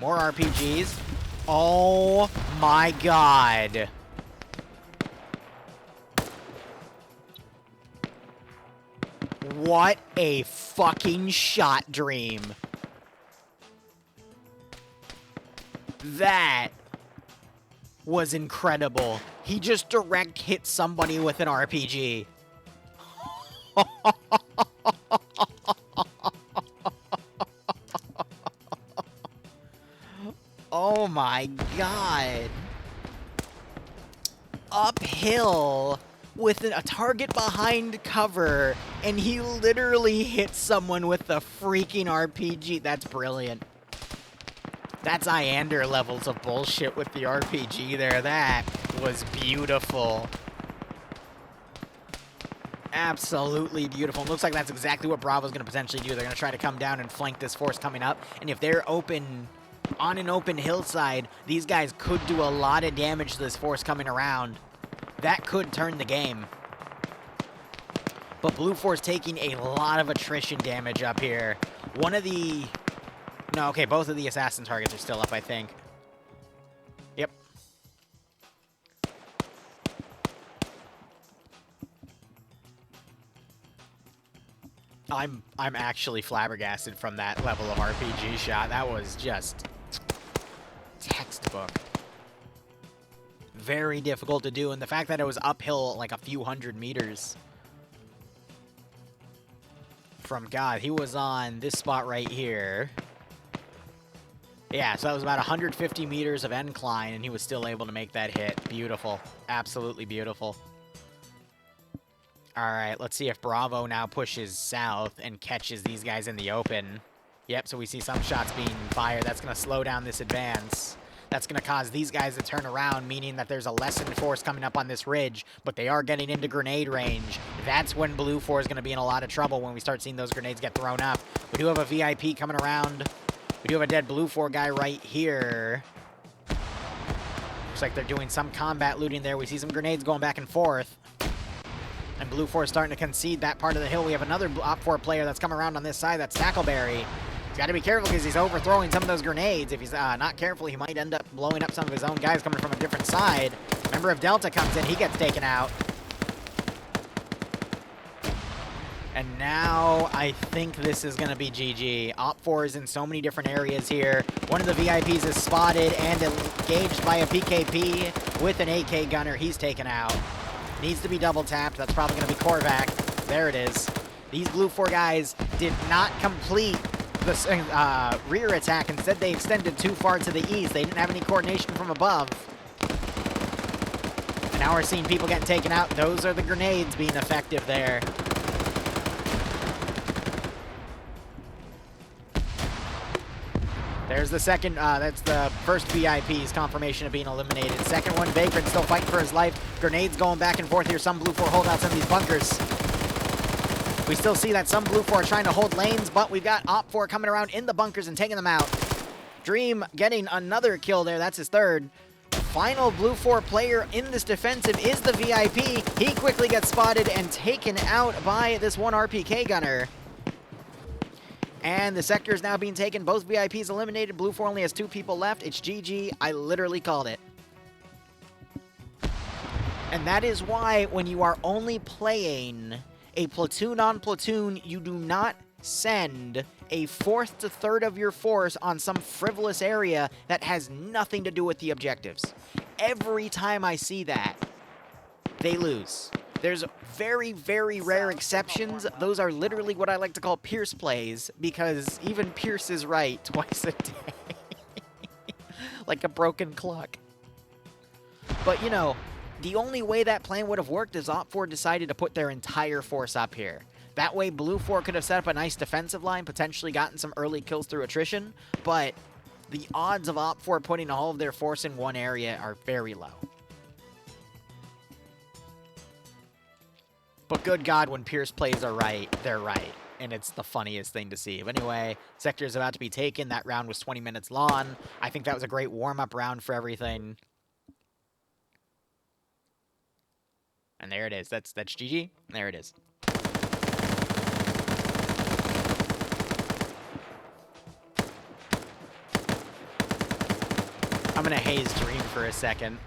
More RPGs. Oh my god. What a fucking shot, Dream. That was incredible. He just direct hit somebody with an RPG. Oh my god. Uphill with a target behind cover, and he literally hit someone with a freaking RPG. That's brilliant. That's Iander levels of bullshit with the RPG there. That was beautiful. Absolutely beautiful. It looks like that's exactly what Bravo's going to potentially do. They're going to try to come down and flank this force coming up. And if they're open, on an open hillside, these guys could do a lot of damage to this force coming around. That could turn the game. But Blue Force taking a lot of attrition damage up here. One of the... No, okay, both of the assassin targets are still up, I think. Yep. I'm actually flabbergasted from that level of RPG shot. That was just textbook. Very difficult to do, and the fact that it was uphill like a few hundred meters from God. He was on this spot right here. Yeah, so that was about 150 meters of incline, and he was still able to make that hit. Beautiful. Absolutely beautiful. All right, let's see if Bravo now pushes south and catches these guys in the open. Yep, so we see some shots being fired. That's going to slow down this advance. That's going to cause these guys to turn around, meaning that there's a lessened force coming up on this ridge, but they are getting into grenade range. That's when Blue 4 is going to be in a lot of trouble when we start seeing those grenades get thrown up. We do have a VIP coming around. We do have a dead Blue 4 guy right here. Looks like they're doing some combat looting there. We see some grenades going back and forth. And Blue 4 is starting to concede that part of the hill. We have another Op 4 player that's come around on this side. That's Tackleberry. He's got to be careful because he's overthrowing some of those grenades. If he's not careful, he might end up blowing up some of his own guys coming from a different side. Remember, if Delta comes in, he gets taken out. And now I think this is going to be GG. Op 4 is in so many different areas here. One of the VIPs is spotted and engaged by a PKP with an AK gunner. He's taken out. Needs to be double tapped. That's probably going to be Korvac. There it is. These Blue 4 guys did not complete the rear attack. Instead, they extended too far to the east. They didn't have any coordination from above. And now we're seeing people getting taken out. Those are the grenades being effective there. There's the second, that's the first VIP's confirmation of being eliminated. Second one, Vagrant still fighting for his life. Grenades going back and forth here. Some Blue 4 holdouts in these bunkers. We still see that some Blue 4 are trying to hold lanes, but we've got Op 4 coming around in the bunkers and taking them out. Dream getting another kill there. That's his third. Final Blue 4 player in this defensive is the VIP. He quickly gets spotted and taken out by this one RPK gunner. And the sector is now being taken. Both VIPs eliminated. Blue 4 only has 2 people left. It's GG. I literally called it. And that is why when you are only playing a platoon on platoon, you do not send a fourth to third of your force on some frivolous area that has nothing to do with the objectives. Every time I see that, they lose. There's very, very rare exceptions. Those are literally what I like to call Pierce plays, because even Pierce is right twice a day. Like a broken clock. But, you know, the only way that plan would have worked is Op 4 decided to put their entire force up here. That way, Blue 4 could have set up a nice defensive line, potentially gotten some early kills through attrition, but the odds of Op 4 putting all of their force in one area are very low. But good God, when Pierce plays are right, they're right. And it's the funniest thing to see. But anyway, sector is about to be taken. That round was 20 minutes long. I think that was a great warm-up round for everything. And there it is. That's GG. There it is. I'm gonna haze Dream for a second.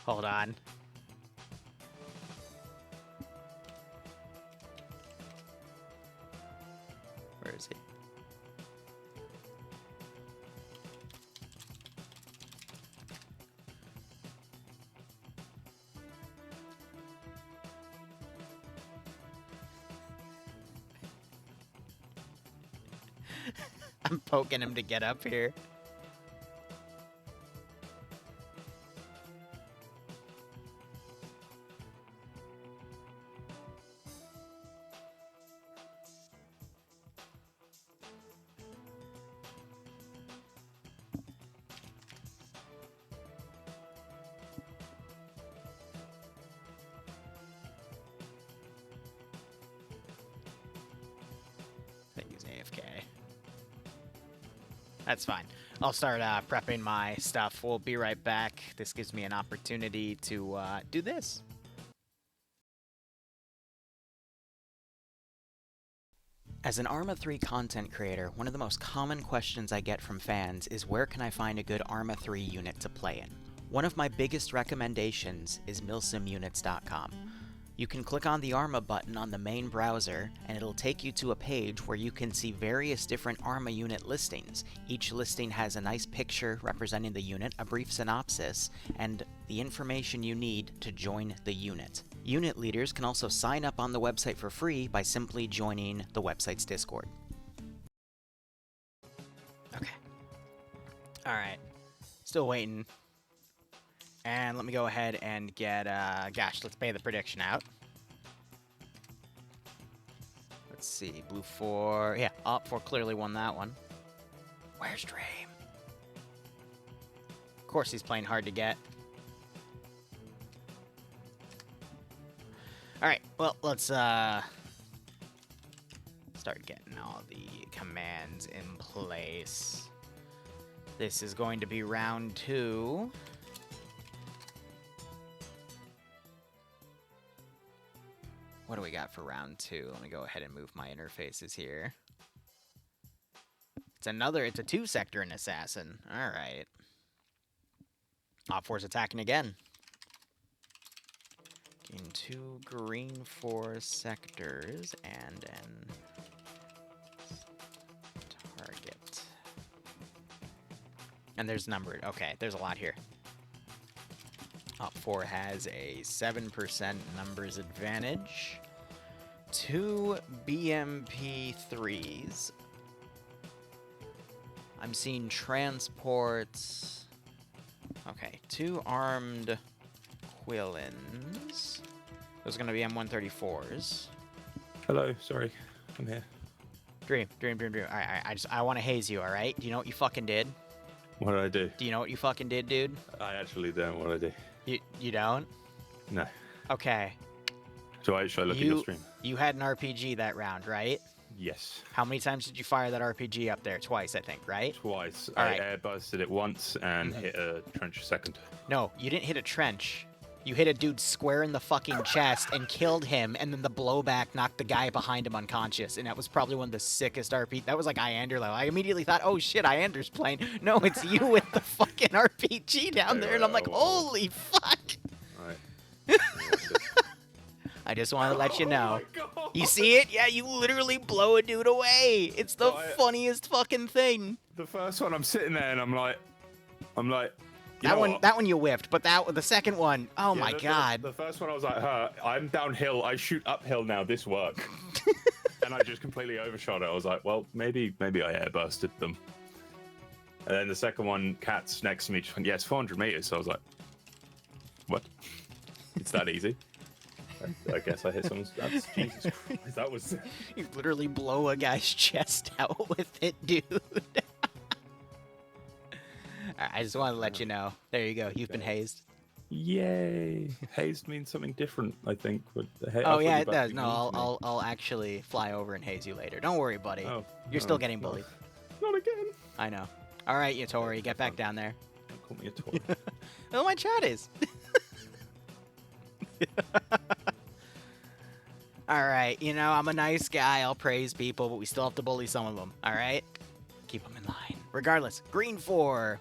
Hold on. Where is he? I'm poking him to get up here. I think he's AFK. That's fine. I'll start prepping my stuff. We'll be right back. This gives me an opportunity to do this. As an Arma 3 content creator, one of the most common questions I get from fans is where can I find a good Arma 3 unit to play in? One of my biggest recommendations is milsimunits.com. You can click on the Arma button on the main browser, and it'll take you to a page where you can see various different Arma unit listings. Each listing has a nice picture representing the unit, a brief synopsis, and the information you need to join the unit. Unit leaders can also sign up on the website for free by simply joining the website's Discord. Okay. Alright. Still waiting. And let me go ahead and get, gosh, let's pay the prediction out. Let's see, Blue 4, yeah, Op 4 clearly won that one. Where's Dream? Of course he's playing hard to get. Alright, well, let's, start getting all the commands in place. This is going to be round 2. What do we got for round 2? Let me go ahead and move my interfaces here. It's a 2-sector and assassin. Alright. Op 4's attacking again. Getting 2 green 4 sectors and an target. And there's numbered. Okay, there's a lot here. Op 4 has a 7% numbers advantage. 2 BMP3s. I'm seeing transports. Okay, 2 armed Quillins. Those are going to be M134s. Hello, sorry. I'm here. Dream. Alright, I want to haze you, alright? Do you know what you fucking did? What did I do? Do you know what you fucking did, dude? I actually don't. What did I do? You don't? No. Okay. Should I look at your stream? You had an RPG that round, right? Yes. How many times did you fire that RPG up there? Twice, I think, right? Twice. All I right. airbursted it once and hit a trench a second. No, you didn't hit a trench. You hit a dude square in the fucking chest and killed him, and then the blowback knocked the guy behind him unconscious, and that was probably one of the sickest RPG. That was like Iander level. I immediately thought, oh shit, Iander's playing. No, it's you with the fucking RPG down there, and I'm like, holy fuck. Alright. I just want to let you know. Oh my God. You see it? Yeah, you literally blow a dude away. It's the funniest fucking thing. The first one, I'm sitting there and I'm like, That one you whiffed, but the second one, oh yeah, my God. The first one I was like, I'm downhill, I shoot uphill now, this work. And I just completely overshot it. I was like, well, maybe I airbursted them. And then the second one, Cat's next to me, just went, yeah, it's 400 meters. So I was like, what? It's that easy? I guess I hit someone's. That's Jesus Christ. That was. You literally blow a guy's chest out with it, dude. Alright, I just wanted to let you know. There you go. You've been hazed. Yay! Hazed means something different, I think. But Oh yeah, it does. No, I'll actually fly over and haze you later. Don't worry, buddy. Oh, You're still getting bullied. Not again. I know. All right, Yatori, get back down there. Don't call me a toy. Well, my chat is. All right, you know, I'm a nice guy. I'll praise people, but we still have to bully some of them. All right? Keep them in line. Regardless, Green 4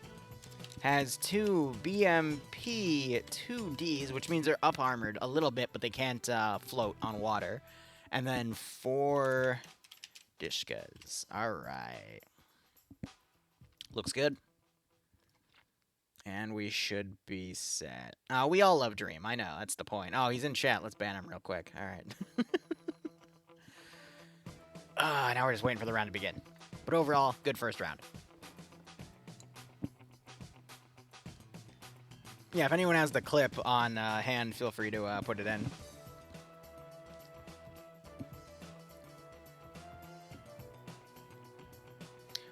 has 2 BMP 2Ds, which means they're up armored a little bit, but they can't float on water. And then 4 Dishkas. All right. Looks good. And we should be set. We all love Dream. I know. That's the point. Oh, he's in chat. Let's ban him real quick. All right. Now we're just waiting for the round to begin. But overall, good first round. Yeah, if anyone has the clip on hand, feel free to put it in.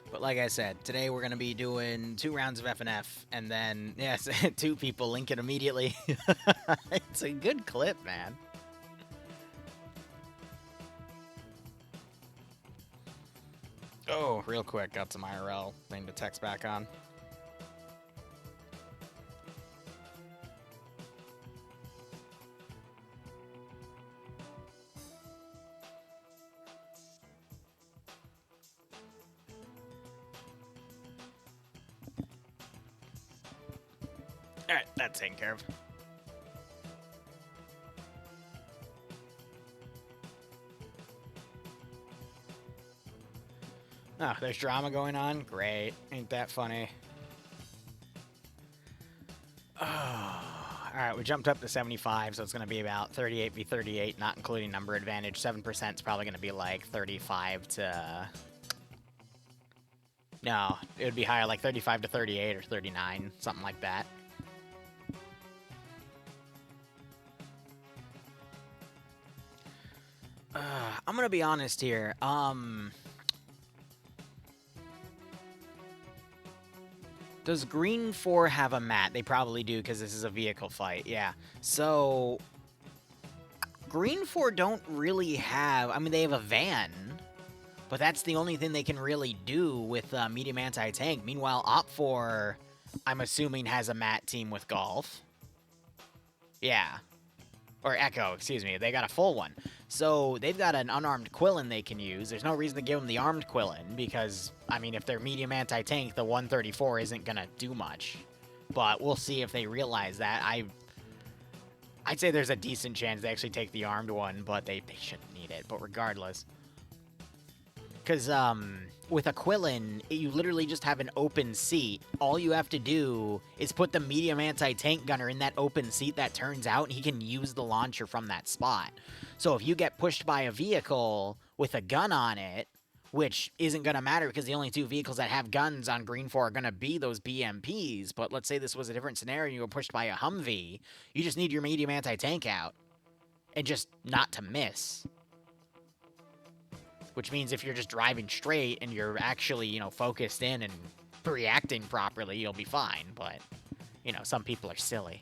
But like I said, today we're going to be doing 2 rounds of FNF, and then, yes, 2 people link it immediately. It's a good clip, man. Oh, real quick, got some IRL thing to text back on. Alright, that's taken care of. Oh, there's drama going on? Great. Ain't that funny? Oh. Alright, we jumped up to 75, so it's going to be about 38 v 38, not including number advantage. 7% is probably going to be like 35 to... No, it would be higher, like 35 to 38 or 39, something like that. I'm gonna be honest here. Does Green 4 have a mat? They probably do, because this is a vehicle fight, yeah. So, Green 4 don't really have... I mean, they have a van, but that's the only thing they can really do with medium anti-tank. Meanwhile, Op 4, I'm assuming, has a mat team with Golf. Yeah. Or Echo, excuse me. They got a full one. So, they've got an unarmed Quillen they can use. There's no reason to give them the armed Quillen, because, I mean, if they're medium anti-tank, the 134 isn't gonna do much. But we'll see if they realize that. I'd say there's a decent chance they actually take the armed one, but they shouldn't need it. But regardless. Because, with a Quillen, you literally just have an open seat. All you have to do is put the medium anti-tank gunner in that open seat that turns out, and he can use the launcher from that spot. So if you get pushed by a vehicle with a gun on it, which isn't going to matter because the only 2 vehicles that have guns on Green 4 are going to be those BMPs, but let's say this was a different scenario and you were pushed by a Humvee, you just need your medium anti-tank out, and just not to miss. Which means if you're just driving straight and you're actually, you know, focused in and reacting properly, you'll be fine. But, you know, some people are silly.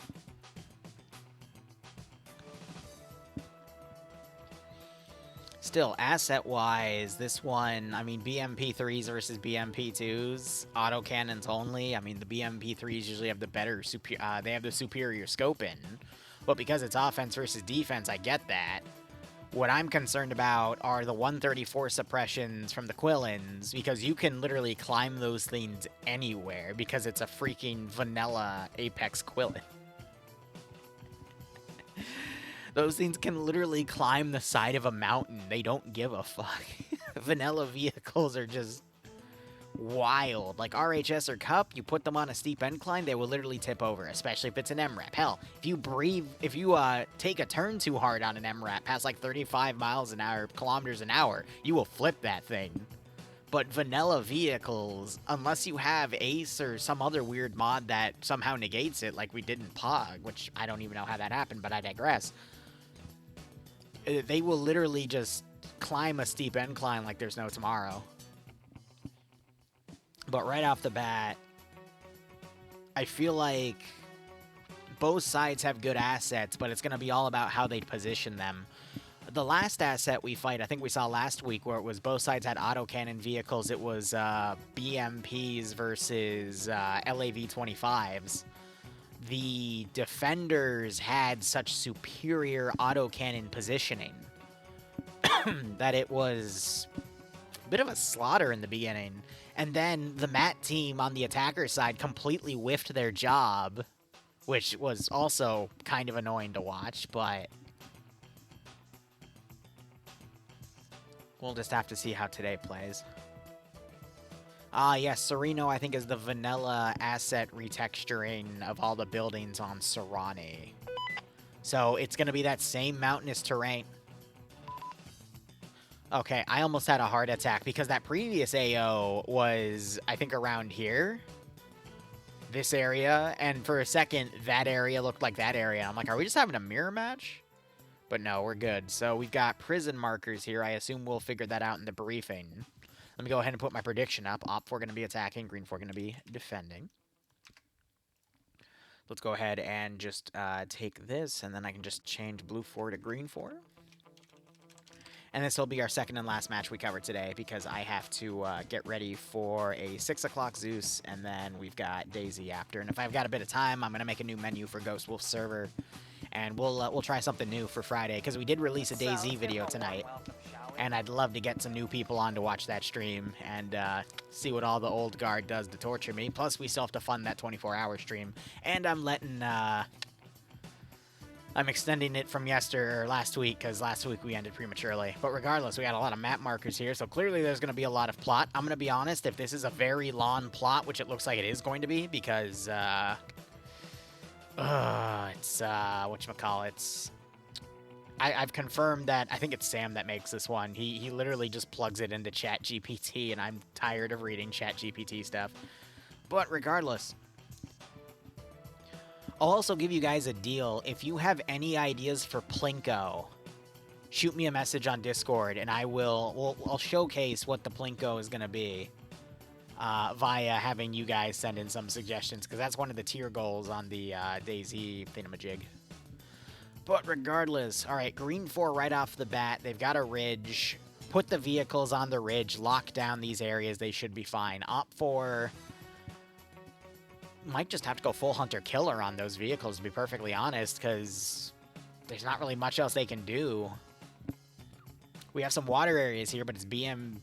Still, asset-wise, this one, I mean, BMP3s versus BMP2s, autocannons only. I mean, the BMP3s usually have the better, they have the superior scope in. But because it's offense versus defense, I get that. What I'm concerned about are the 134 suppressions from the Quillens, because you can literally climb those things anywhere because it's a freaking vanilla Apex Quillen. Those things can literally climb the side of a mountain. They don't give a fuck. Vanilla vehicles are just wild. Like RHS or Cup, you put them on a steep incline, they will literally tip over, especially if it's an MRAP. Hell, if you take a turn too hard on an MRAP past like 35 miles an hour, kilometers an hour, you will flip that thing. But vanilla vehicles, unless you have Ace or some other weird mod that somehow negates it, like we did in POG, which I don't even know how that happened, but I digress. They will literally just climb a steep incline like there's no tomorrow. But right off the bat, I feel like both sides have good assets, but it's going to be all about how they position them. The last asset we fight, I think we saw last week, where it was both sides had autocannon vehicles. It was BMPs versus LAV-25s. The defenders had such superior autocannon positioning that it was a bit of a slaughter in the beginning. And then the MAT team on the attacker side completely whiffed their job, which was also kind of annoying to watch, but we'll just have to see how today plays. Yes, Sereno, I think, is the vanilla asset retexturing of all the buildings on Serrani. So it's going to be that same mountainous terrain. Okay, I almost had a heart attack because that previous AO was, I think, around here. This area. And for a second, that area looked like that area. I'm like, are we just having a mirror match? But no, we're good. So we've got prison markers here. I assume we'll figure that out in the briefing. Let me go ahead and put my prediction up. Op 4 going to be attacking. Green 4 going to be defending. Let's go ahead and just take this, and then I can just change blue 4 to green 4. And this will be our second and last match we cover today, because I have to get ready for a 6 o'clock Zeus, and then we've got Daisy after. And if I've got a bit of time, I'm going to make a new menu for Ghost Wolf server, and we'll try something new for Friday, because we did release a DayZ video tonight. And I'd love to get some new people on to watch that stream and see what all the old guard does to torture me. Plus, we still have to fund that 24-hour stream. And I'm letting... I'm extending it from last week, because last week we ended prematurely. But regardless, we got a lot of map markers here, so clearly there's going to be a lot of plot. I'm going to be honest, if this is a very long plot, which it looks like it is going to be, because... it's... whatchamacallits... I've confirmed that I think it's Sam that makes this one. He literally just plugs it into ChatGPT, and I'm tired of reading ChatGPT stuff. But regardless, I'll also give you guys a deal. If you have any ideas for Plinko, shoot me a message on Discord, and I'll showcase what the Plinko is gonna be via having you guys send in some suggestions, because that's one of the tier goals on the DayZ thingamajig. But regardless, all right, green 4 right off the bat. They've got a ridge. Put the vehicles on the ridge. Lock down these areas. They should be fine. Op 4 might just have to go full hunter-killer on those vehicles, to be perfectly honest, because there's not really much else they can do. We have some water areas here, but it's BMP.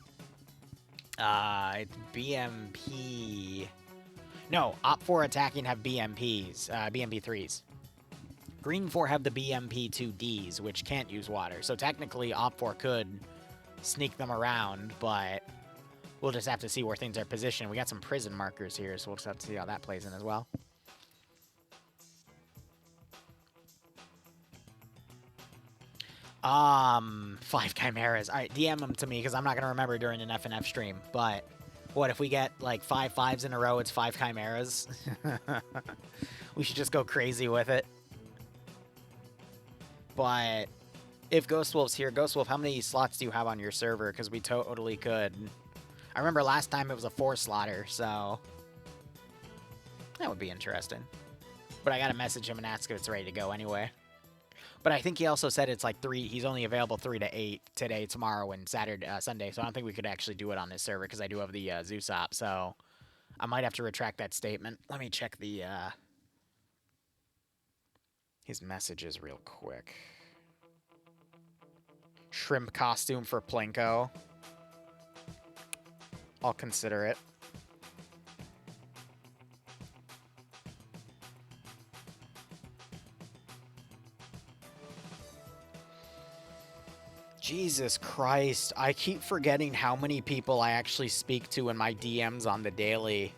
No, Op 4 attacking have BMPs, BMP3s. Green 4 have the BMP2Ds, which can't use water. So technically, Op 4 could sneak them around, but we'll just have to see where things are positioned. We got some prison markers here, so we'll just have to see how that plays in as well. Five chimeras. All right, DM them to me, because I'm not going to remember during an FNF stream. But what, if we get like 5 5s in a row, it's 5 chimeras? We should just go crazy with it. But if Ghost Wolf's here, Ghost Wolf, how many slots do you have on your server? Because we totally could. I remember last time it was a 4-slotter, so that would be interesting. But I gotta message him and ask if it's ready to go anyway. But I think he also said it's like 3. He's only available 3 to 8 today, tomorrow, and Sunday. So I don't think we could actually do it on his server, because I do have the Zeus op. So I might have to retract that statement. Let me check the his messages real quick. Shrimp costume for Plinko. I'll consider it. Jesus Christ. I keep forgetting how many people I actually speak to in my DMs on the daily.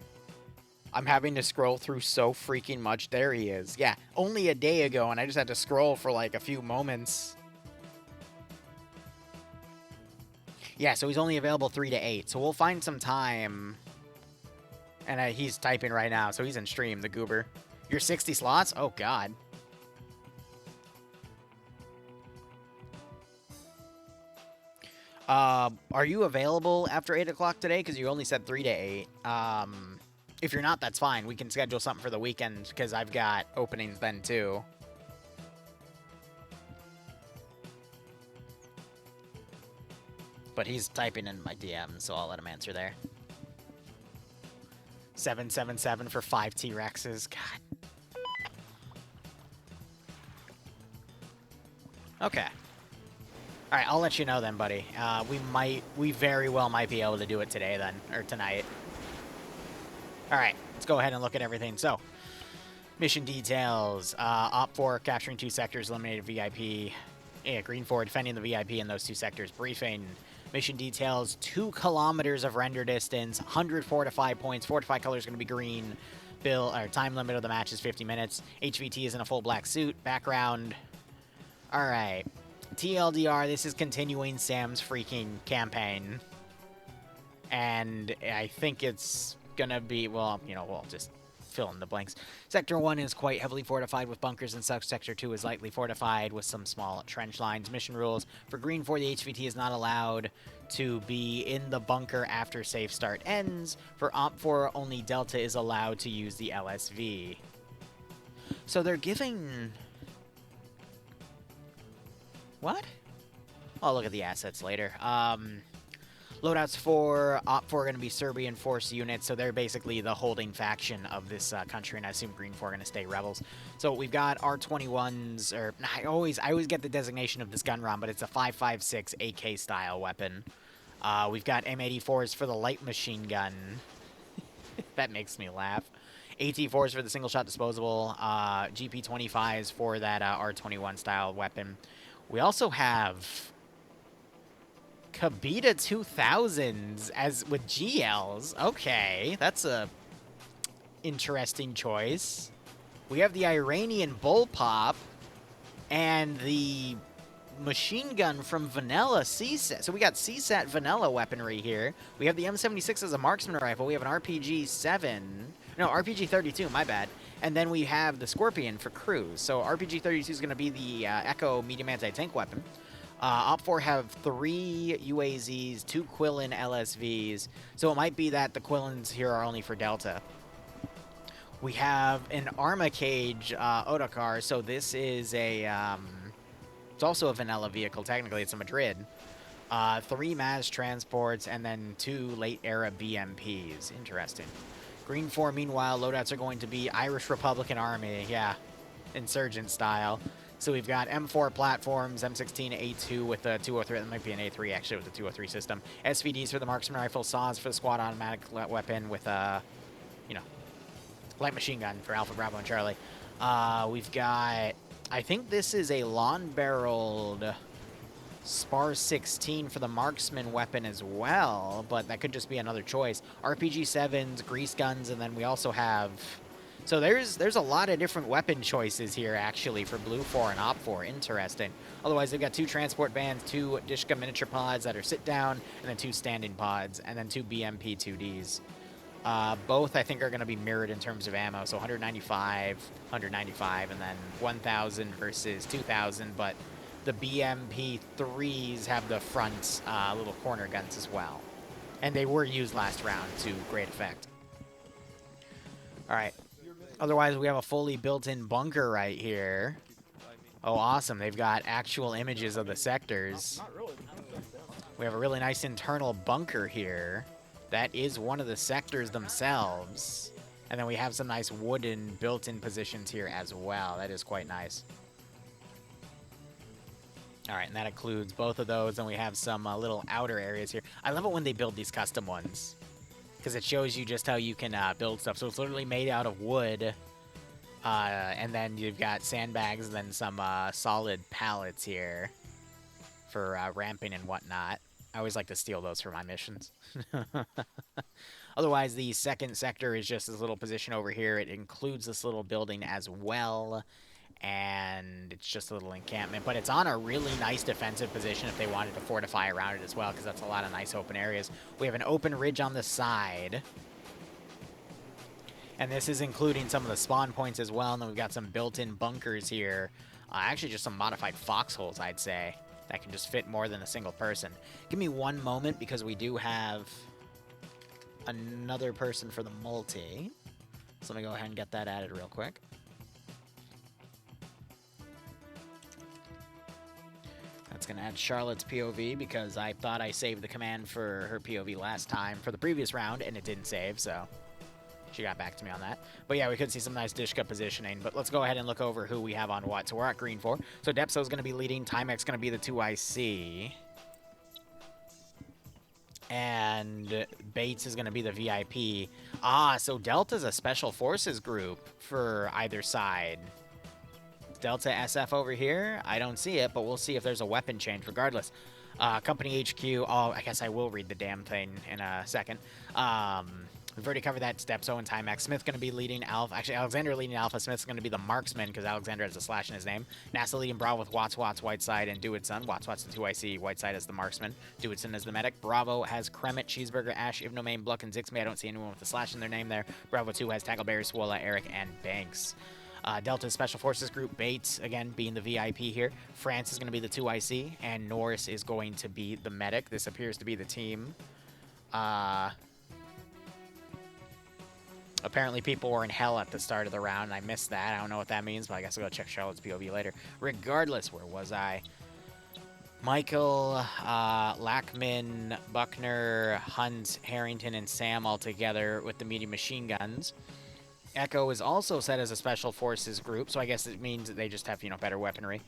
I'm having to scroll through so freaking much. There he is. Yeah, only a day ago, and I just had to scroll for like a few moments. Yeah, so he's only available 3 to 8. So we'll find some time. And he's typing right now, so he's in stream, the goober. You're 60 slots? Oh, God. Are you available after 8 o'clock today? Because you only said 3 to 8. If you're not, that's fine. We can schedule something for the weekend because I've got openings then too. But he's typing in my DM, so I'll let him answer there. 777 for 5 T-Rexes. God. Okay. All right, I'll let you know then, buddy. We very well might be able to do it today then, or tonight. All right, let's go ahead and look at everything. So, mission details. Op 4, capturing 2 sectors, eliminated VIP. Yeah, Green 4, defending the VIP in those 2 sectors. Briefing. Mission details, 2 kilometers of render distance, 100 fortified points. Fortified color is going to be green. Time limit of the match is 50 minutes. HVT is in a full black suit. Background. All right. TLDR, this is continuing Sam's freaking campaign. And I think it's gonna be, well, you know, we'll just fill in the blanks. Sector 1 is quite heavily fortified with bunkers and such. Sector 2 is lightly fortified with some small trench lines. Mission rules. For Green 4, the HVT is not allowed to be in the bunker after safe start ends. For Op 4, only Delta is allowed to use the LSV. So they're giving... What? I'll look at the assets later. Loadouts for Op 4 are going to be Serbian force units, so they're basically the holding faction of this country, and I assume Green 4 are going to stay rebels. So we've got R21s, or I always get the designation of this gun ROM, but it's a 5.56 AK style weapon. We've got M84s for the light machine gun. That makes me laugh. AT4s for the single shot disposable. GP25s for that R21 style weapon. We also have Kabita 2000s as with GLs. Okay, that's a interesting choice. We have the Iranian bullpup and the machine gun from Vanilla CSAT. So we got CSAT Vanilla weaponry here. We have the M76 as a marksman rifle. We have an RPG-7. No, RPG-32, my bad. And then we have the Scorpion for cruise. So RPG-32 is going to be the Echo medium anti-tank weapon. Op 4 have 3 UAZs, 2 Quillen LSVs. So it might be that the Quillens here are only for Delta. We have an Arma Cage Otokar. So this is a... it's also a vanilla vehicle. Technically, it's a Madrid. 3 mass transports, and then 2 late-era BMPs. Interesting. Green 4, meanwhile, loadouts are going to be Irish Republican Army. Yeah, insurgent style. So we've got M4 platforms, M16 A2 with a 203. That might be an A3, actually, with the 203 system. SVDs for the marksman rifle, saws for the squad automatic weapon with a, light machine gun for Alpha, Bravo, and Charlie. We've got... I think this is a long-barreled Spar 16 for the marksman weapon as well, but that could just be another choice. RPG-7s, grease guns, and then we also have... So there's a lot of different weapon choices here, actually, for Blue 4 and Op 4. Interesting. Otherwise, they've got 2 transport vans, 2 Dishka miniature pods that are sit-down, and then 2 standing pods, and then 2 BMP 2Ds. Both, I think, are going to be mirrored in terms of ammo. So 195, and then 1,000 versus 2,000. But the BMP 3s have the front little corner guns as well. And they were used last round to great effect. All right. Otherwise, we have a fully built-in bunker right here. Oh, awesome. They've got actual images of the sectors. We have a really nice internal bunker here. That is one of the sectors themselves. And then we have some nice wooden built-in positions here as well. That is quite nice. All right, and that includes both of those. And we have some little outer areas here. I love it when they build these custom ones, because it shows you just how you can build stuff. So it's literally made out of wood. And then you've got sandbags and then some solid pallets here for ramping and whatnot. I always like to steal those for my missions. Otherwise, the second sector is just this little position over here. It includes this little building as well. And it's just a little encampment. But it's on a really nice defensive position if they wanted to fortify around it as well, because that's a lot of nice open areas. We have an open ridge on the side. And this is including some of the spawn points as well. And then we've got some built-in bunkers here. Actually, just some modified foxholes, I'd say. that can just fit more than a single person. Give me one moment because we do have another person for the multi. So let me go ahead and get that added real quick. That's going to add Charlotte's POV because I thought I saved the command for her POV last time for the previous round, and it didn't save, so she got back to me on that. But yeah, we could see some nice Dishka positioning, but let's go ahead and look over who we have on what. So we're at green 4. So Depso's going to be leading, Timex going to be the 2IC, and Bates is going to be the VIP. Ah, so Delta's a Special Forces group for either side. Delta SF over here, I don't see it, but we'll see if there's a weapon change regardless. Company HQ, oh, I guess I will read the damn thing in a second. We've already covered that. Stepso and Timex. Smith going to be leading Alpha. Actually, Alexander leading Alpha. Smith's going to be the marksman because Alexander has a slash in his name. NASA leading Bravo with Watts, Whiteside, and Dewitson. Watts, the 2IC. Whiteside as the marksman. Dewitson as the medic. Bravo has Kremet, Cheeseburger, Ash, Ivnomain, Bluck, and Zixme. I don't see anyone with a slash in their name there. Bravo 2 has Tackleberry, Swola, Eric, and Banks. Delta's Special Forces group, Bates, again, being the VIP here. France is going to be the 2IC, and Norris is going to be the medic. This appears to be the team. Apparently people were in hell at the start of the round, and I missed that. I don't know what that means, but I guess I'll go check Charlotte's POV later. Regardless, where was I? Michael, Lackman, Buckner, Hunt, Harrington, and Sam all together with the medium machine guns. Echo is also set as a Special Forces group, so I guess it means that they just have, better weaponry.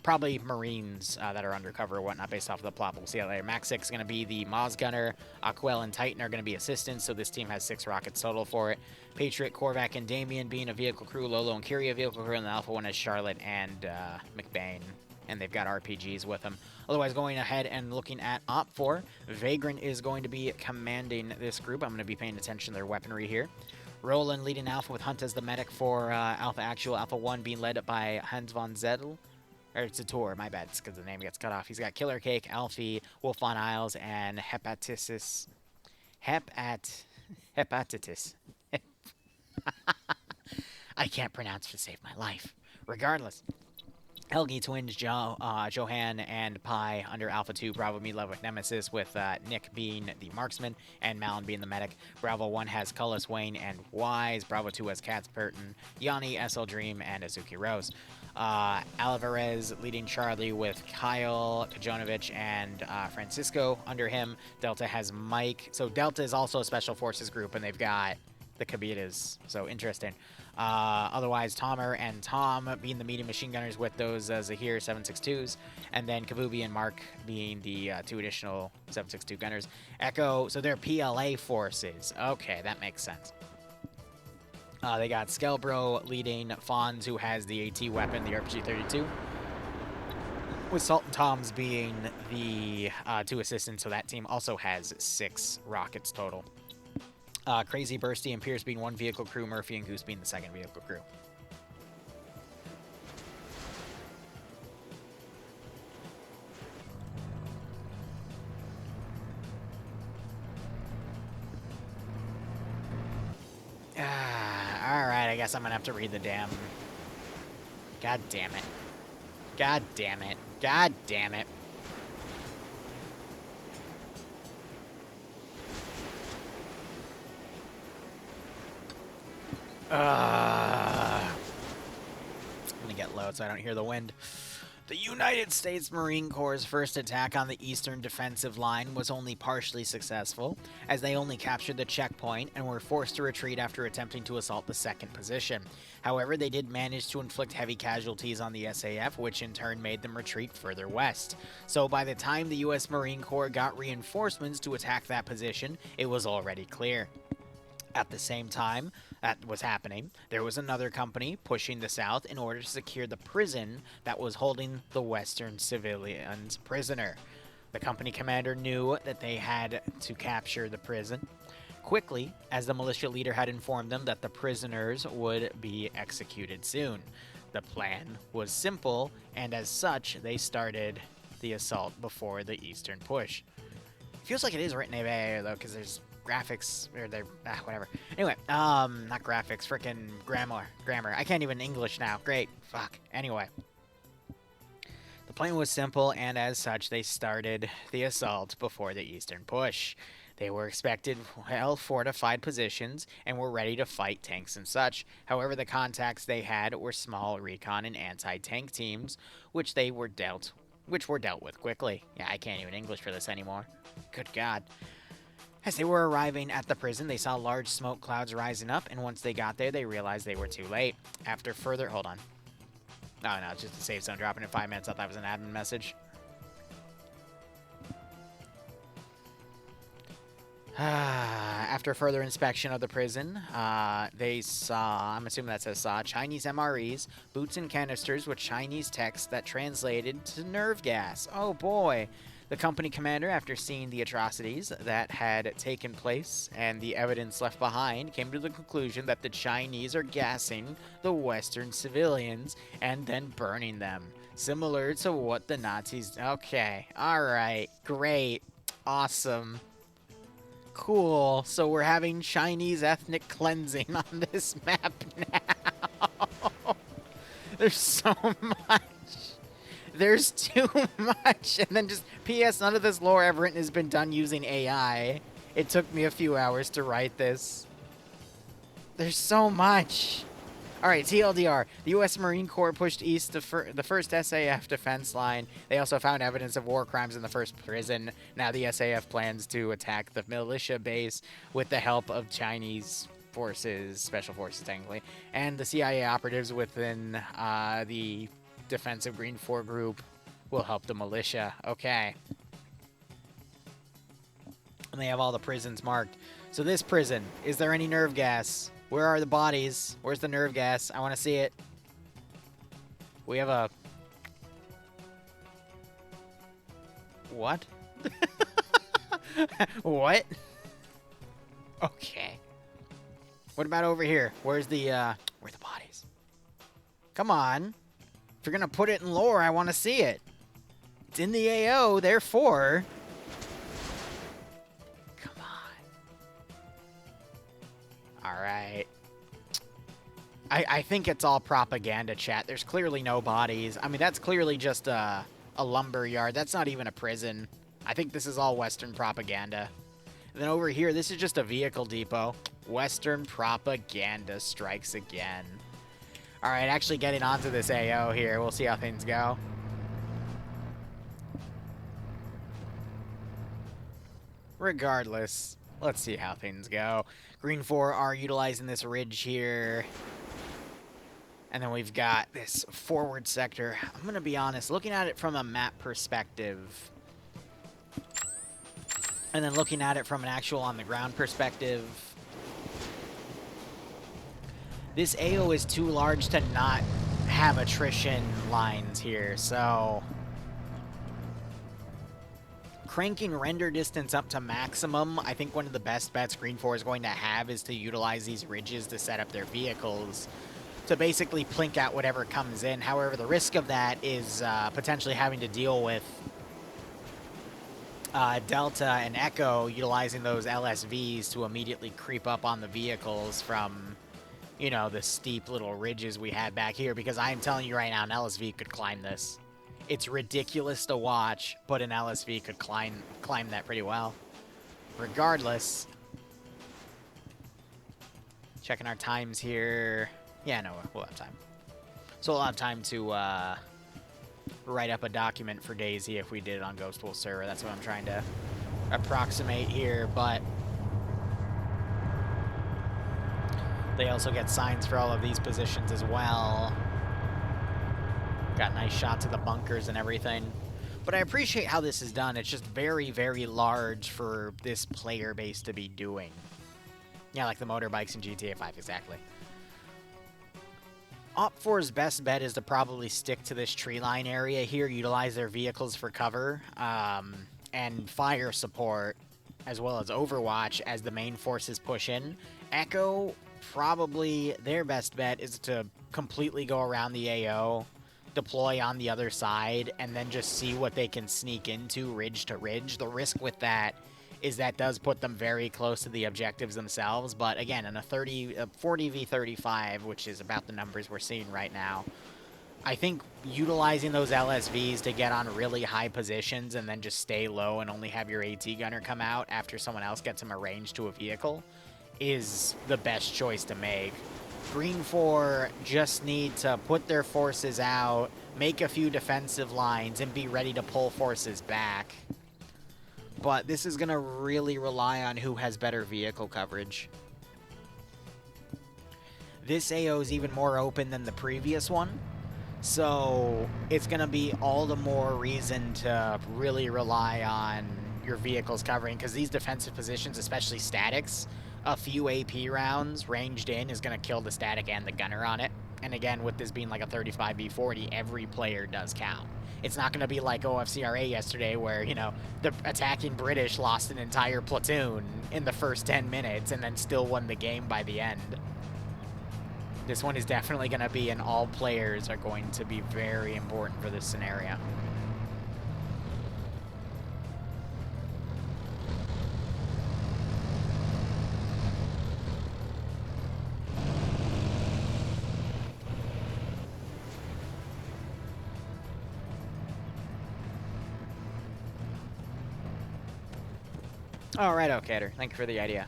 Probably Marines that are undercover or whatnot based off of the plot, but we'll see how later. Max 6 is going to be the Moz Gunner. Aquel and Titan are going to be assistants, so this team has 6 rockets total for it. Patriot, Korvac, and Damien being a vehicle crew. Lolo and Kyria vehicle crew, and the Alpha 1 is Charlotte and McBain. And they've got RPGs with them. Otherwise, going ahead and looking at Op 4, Vagrant is going to be commanding this group. I'm going to be paying attention to their weaponry here. Roland leading Alpha with Hunt as the medic for Alpha Actual. Alpha 1 being led by Hans von Zedel. Or it's a tour, my bad, it's because the name gets cut off. He's got Killer Cake, Alfie, Wolf on Isles, and Hepatitis. Hepatitis. I can't pronounce to save my life. Regardless. Helgi Twins, Johan, and Pi under Alpha 2. Bravo Meatloaf with Nemesis, with Nick being the marksman and Malin being the medic. Bravo 1 has Cullis, Wayne, and Wise. Bravo 2 has Katz, Burton, Yanni, SL Dream, and Azuki Rose. Alvarez leading Charlie with Kyle, Kajonovich, and Francisco under him. Delta has Mike. So Delta is also a Special Forces group, and they've got the Kabitas. So interesting. Otherwise, Tomer and Tom being the medium machine gunners with those Zahir 7.62s, and then Kabubi and Mark being the 2 additional 7.62 gunners. Echo, so they're PLA forces. Okay, that makes sense. They got Skelbro leading Fonz, who has the AT weapon, the RPG-32, with Salt and Toms being the 2 assistants, so that team also has 6 rockets total. Crazy Bursty and Pierce being 1 vehicle crew, Murphy and Goose being the 2nd vehicle crew. Alright, I guess I'm gonna have to read the damn... God damn it. God damn it. God damn it. I'm gonna get low so I don't hear the wind. The United States Marine Corps' first attack on the eastern defensive line was only partially successful, as they only captured the checkpoint and were forced to retreat after attempting to assault the 2nd position. However, they did manage to inflict heavy casualties on the SAF, which in turn made them retreat further west. So by the time the U.S. Marine Corps got reinforcements to attack that position, it was already clear. At the same time that was happening, there was another company pushing the south in order to secure the prison that was holding the Western civilians prisoner. The company commander knew that they had to capture the prison quickly, as the militia leader had informed them that the prisoners would be executed soon. The plan was simple, and as such, they started the assault before the eastern push. Feels like it is written in though, because there's graphics, or they're, whatever. Anyway, not graphics, frickin' grammar. I can't even English now. Great. Fuck. Anyway. The plan was simple, and as such, they started the assault before the Eastern Push. They were expected well-fortified positions and were ready to fight tanks and such. However, the contacts they had were small recon and anti-tank teams, which were dealt with quickly. Yeah, I can't even English for this anymore. Good God. As they were arriving at the prison, they saw large smoke clouds rising up, and once they got there, they realized they were too late. After further... Hold on. Oh, no, it's just a safe zone dropping in 5 minutes. I thought that was an admin message. After further inspection of the prison, they saw, I'm assuming that says saw, Chinese MREs, boots and canisters with Chinese text that translated to nerve gas. Oh boy. The company commander, after seeing the atrocities that had taken place and the evidence left behind, came to the conclusion that the Chinese are gassing the Western civilians and then burning them. Similar to what the Nazis... Okay, alright, great, awesome. Cool. So we're having Chinese ethnic cleansing on this map now. There's so much. There's too much. And then just, P.S. none of this lore ever written has been done using AI. It took me a few hours to write this. There's so much. Alright, TLDR. The U.S. Marine Corps pushed east the first SAF defense line. They also found evidence of war crimes in the first prison. Now the SAF plans to attack the militia base with the help of Chinese forces, special forces technically, and the CIA operatives within the defensive Green 4 group will help the militia. Okay. And they have all the prisons marked. So this prison, is there any nerve gas? Where are the bodies? Where's the nerve gas? I want to see it. We have a... What? What? Okay. What about over here? Where's the, where are the bodies? Come on. If you're gonna put it in lore, I want to see it. It's in the AO, therefore... Alright. I think it's all propaganda, chat. There's clearly no bodies. I mean, that's clearly just a lumber yard. That's not even a prison. I think this is all Western propaganda. And then over here, this is just a vehicle depot. Western propaganda strikes again. Alright, actually getting onto this AO here. We'll see how things go. Regardless, let's see how things go. Green 4 are utilizing this ridge here. And then we've got this forward sector. I'm going to be honest, looking at it from a map perspective, and then looking at it from an actual on-the-ground perspective, this AO is too large to not have attrition lines here, so... Cranking render distance up to maximum, I think one of the best bets Green 4 is going to have is to utilize these ridges to set up their vehicles to basically plink out whatever comes in. However, the risk of that is potentially having to deal with Delta and Echo utilizing those LSVs to immediately creep up on the vehicles from, you know, the steep little ridges we had back here, because I am telling you right now, an LSV could climb this. It's ridiculous to watch, but an LSV could climb that pretty well. Regardless, checking our times here. Yeah, no, we'll have time. So we'll have time to write up a document for Daisy if we did it on Ghost Wolf server. That's what I'm trying to approximate here, but they also get signs for all of these positions as well. Got nice shots of the bunkers and everything. But I appreciate how this is done. It's just very, very large for this player base to be doing. Yeah, like the motorbikes in GTA 5, exactly. Op4's best bet is to probably stick to this tree line area here, utilize their vehicles for cover, and fire support, as well as Overwatch as the main forces push in. Echo, probably their best bet is to completely go around the AO, deploy on the other side, and then just see what they can sneak into ridge to ridge. The risk with that is that does put them very close to the objectives themselves, but again, in a 40 v 35, which is about the numbers we're seeing right now, I think utilizing those LSVs to get on really high positions and then just stay low and only have your AT gunner come out after someone else gets him arranged to a vehicle is the best choice to make. Green 4 just need to put their forces out, make a few defensive lines, and be ready to pull forces back. But this is going to really rely on who has better vehicle coverage. This AO is even more open than the previous one, so it's going to be all the more reason to really rely on your vehicles covering, because these defensive positions, especially statics, a few AP rounds ranged in is going to kill the static and the gunner on it. And again, with this being like a 35v40, every player does count. It's not going to be like OFCRA yesterday where, you know, the attacking British lost an entire platoon in the first 10 minutes and then still won the game by the end. This one is definitely going to be, and all players are going to be very important for this scenario. All right, Okader. Thank you for the idea.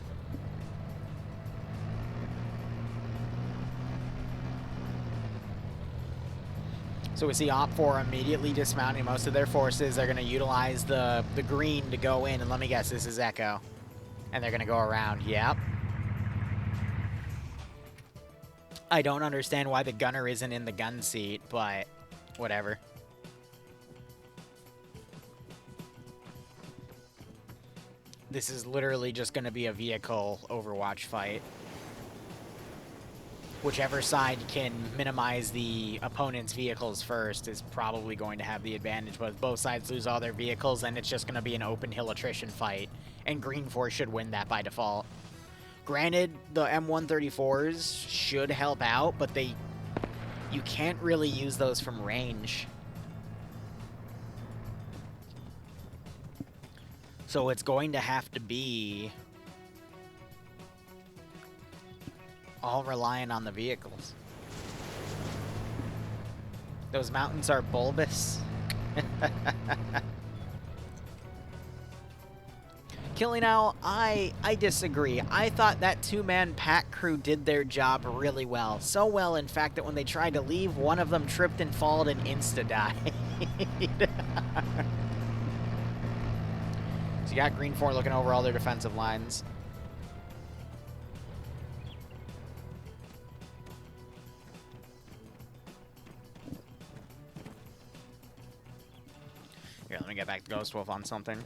So we see Op4 immediately dismounting most of their forces. They're going to utilize the green to go in, and let me guess, this is Echo. And they're going to go around. Yep. I don't understand why the gunner isn't in the gun seat, but whatever. This is literally just going to be a vehicle Overwatch fight. Whichever side can minimize the opponent's vehicles first is probably going to have the advantage, but if both sides lose all their vehicles, then it's just going to be an open hill attrition fight, and Green 4 should win that by default. Granted, the M134s should help out, but you can't really use those from range. So it's going to have to be all relying on the vehicles. Those mountains are bulbous. Killing Owl, I disagree. I thought that two-man pack crew did their job really well. So well, in fact, that when they tried to leave, one of them tripped and followed and insta-died. So you got Green 4 looking over all their defensive lines. Here, let me get back to Ghost Wolf on something.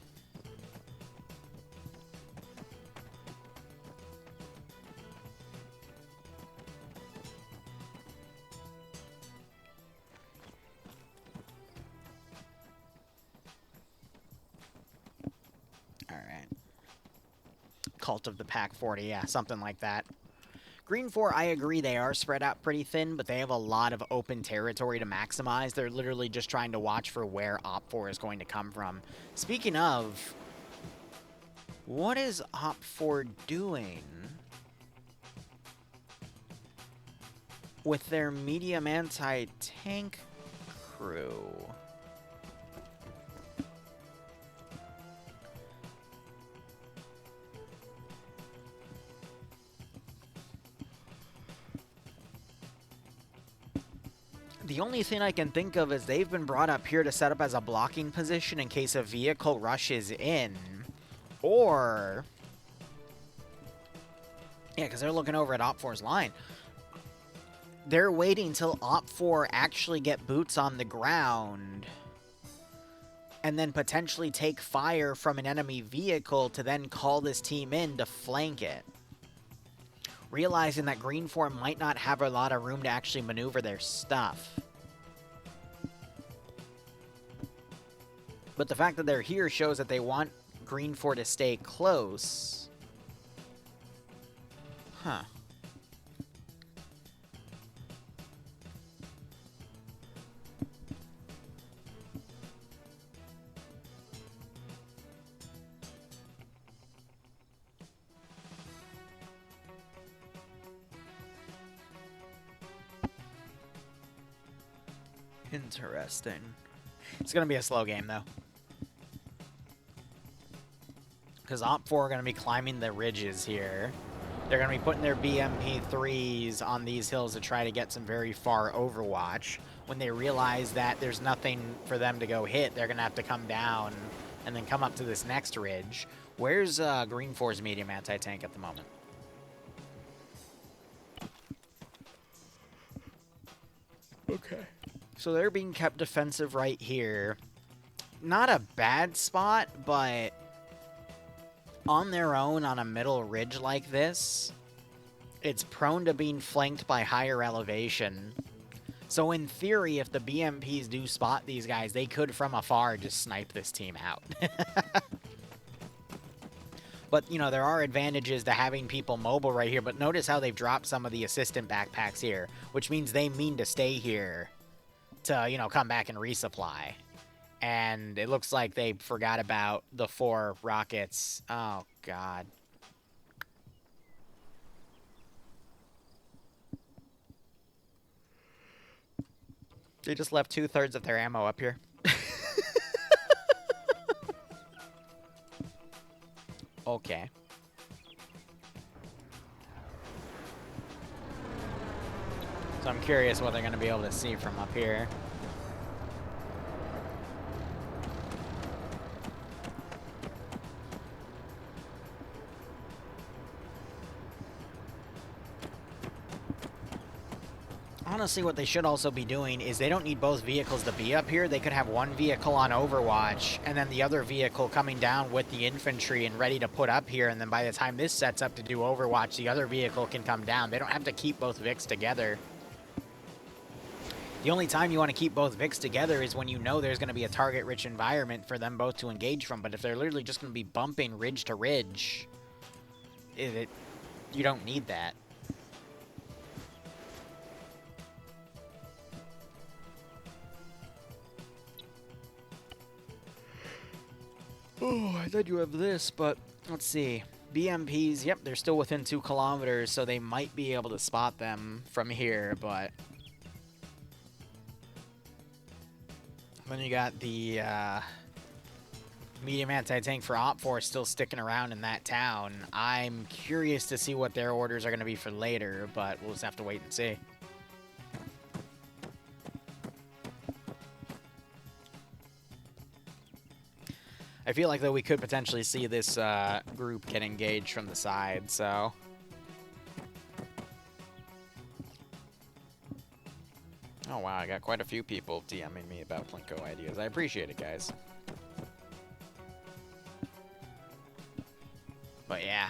Alright. Cult of the Pack 40, yeah, something like that. Green 4, I agree, they are spread out pretty thin, but they have a lot of open territory to maximize. They're literally just trying to watch for where Op 4 is going to come from. Speaking of, what is Op 4 doing with their medium anti-tank crew? The only thing I can think of is they've been brought up here to set up as a blocking position in case a vehicle rushes in. Or... yeah, because they're looking over at Op 4's line. They're waiting till Op 4 actually get boots on the ground and then potentially take fire from an enemy vehicle to then call this team in to flank it. Realizing that Green 4 might not have a lot of room to actually maneuver their stuff. But the fact that they're here shows that they want Green 4 to stay close. Huh. Interesting. It's going to be a slow game, though. Because Op 4 are going to be climbing the ridges here. They're going to be putting their BMP3s on these hills to try to get some very far overwatch. When they realize that there's nothing for them to go hit, they're going to have to come down and then come up to this next ridge. Where's Green 4's medium anti-tank at the moment? Okay. So they're being kept defensive right here. Not a bad spot, but on their own on a middle ridge like this, it's prone to being flanked by higher elevation. So in theory, if the BMPs do spot these guys, they could from afar just snipe this team out. But, you know, there are advantages to having people mobile right here. But notice how they've dropped some of the assistant backpacks here, which means they mean to stay here to, you know, come back and resupply. And it looks like they forgot about the 4 rockets. Oh, God. They just left 2/3 of their ammo up here. Okay. So I'm curious what they're going to be able to see from up here. Honestly, what they should also be doing is they don't need both vehicles to be up here. They could have one vehicle on Overwatch and then the other vehicle coming down with the infantry and ready to put up here. And then by the time this sets up to do Overwatch, the other vehicle can come down. They don't have to keep both Vics together. The only time you want to keep both Vics together is when you know there's going to be a target-rich environment for them both to engage from. But if they're literally just going to be bumping ridge to ridge, you don't need that. Oh, I thought you have this, but let's see. BMPs, yep, they're still within 2 kilometers, so they might be able to spot them from here, but then you got the medium anti-tank for Op 4 still sticking around in that town. I'm curious to see what their orders are going to be for later, but we'll just have to wait and see. I feel like, though, we could potentially see this group get engaged from the side, so... Oh, wow, I got quite a few people DMing me about Plinko ideas. I appreciate it, guys. But, yeah.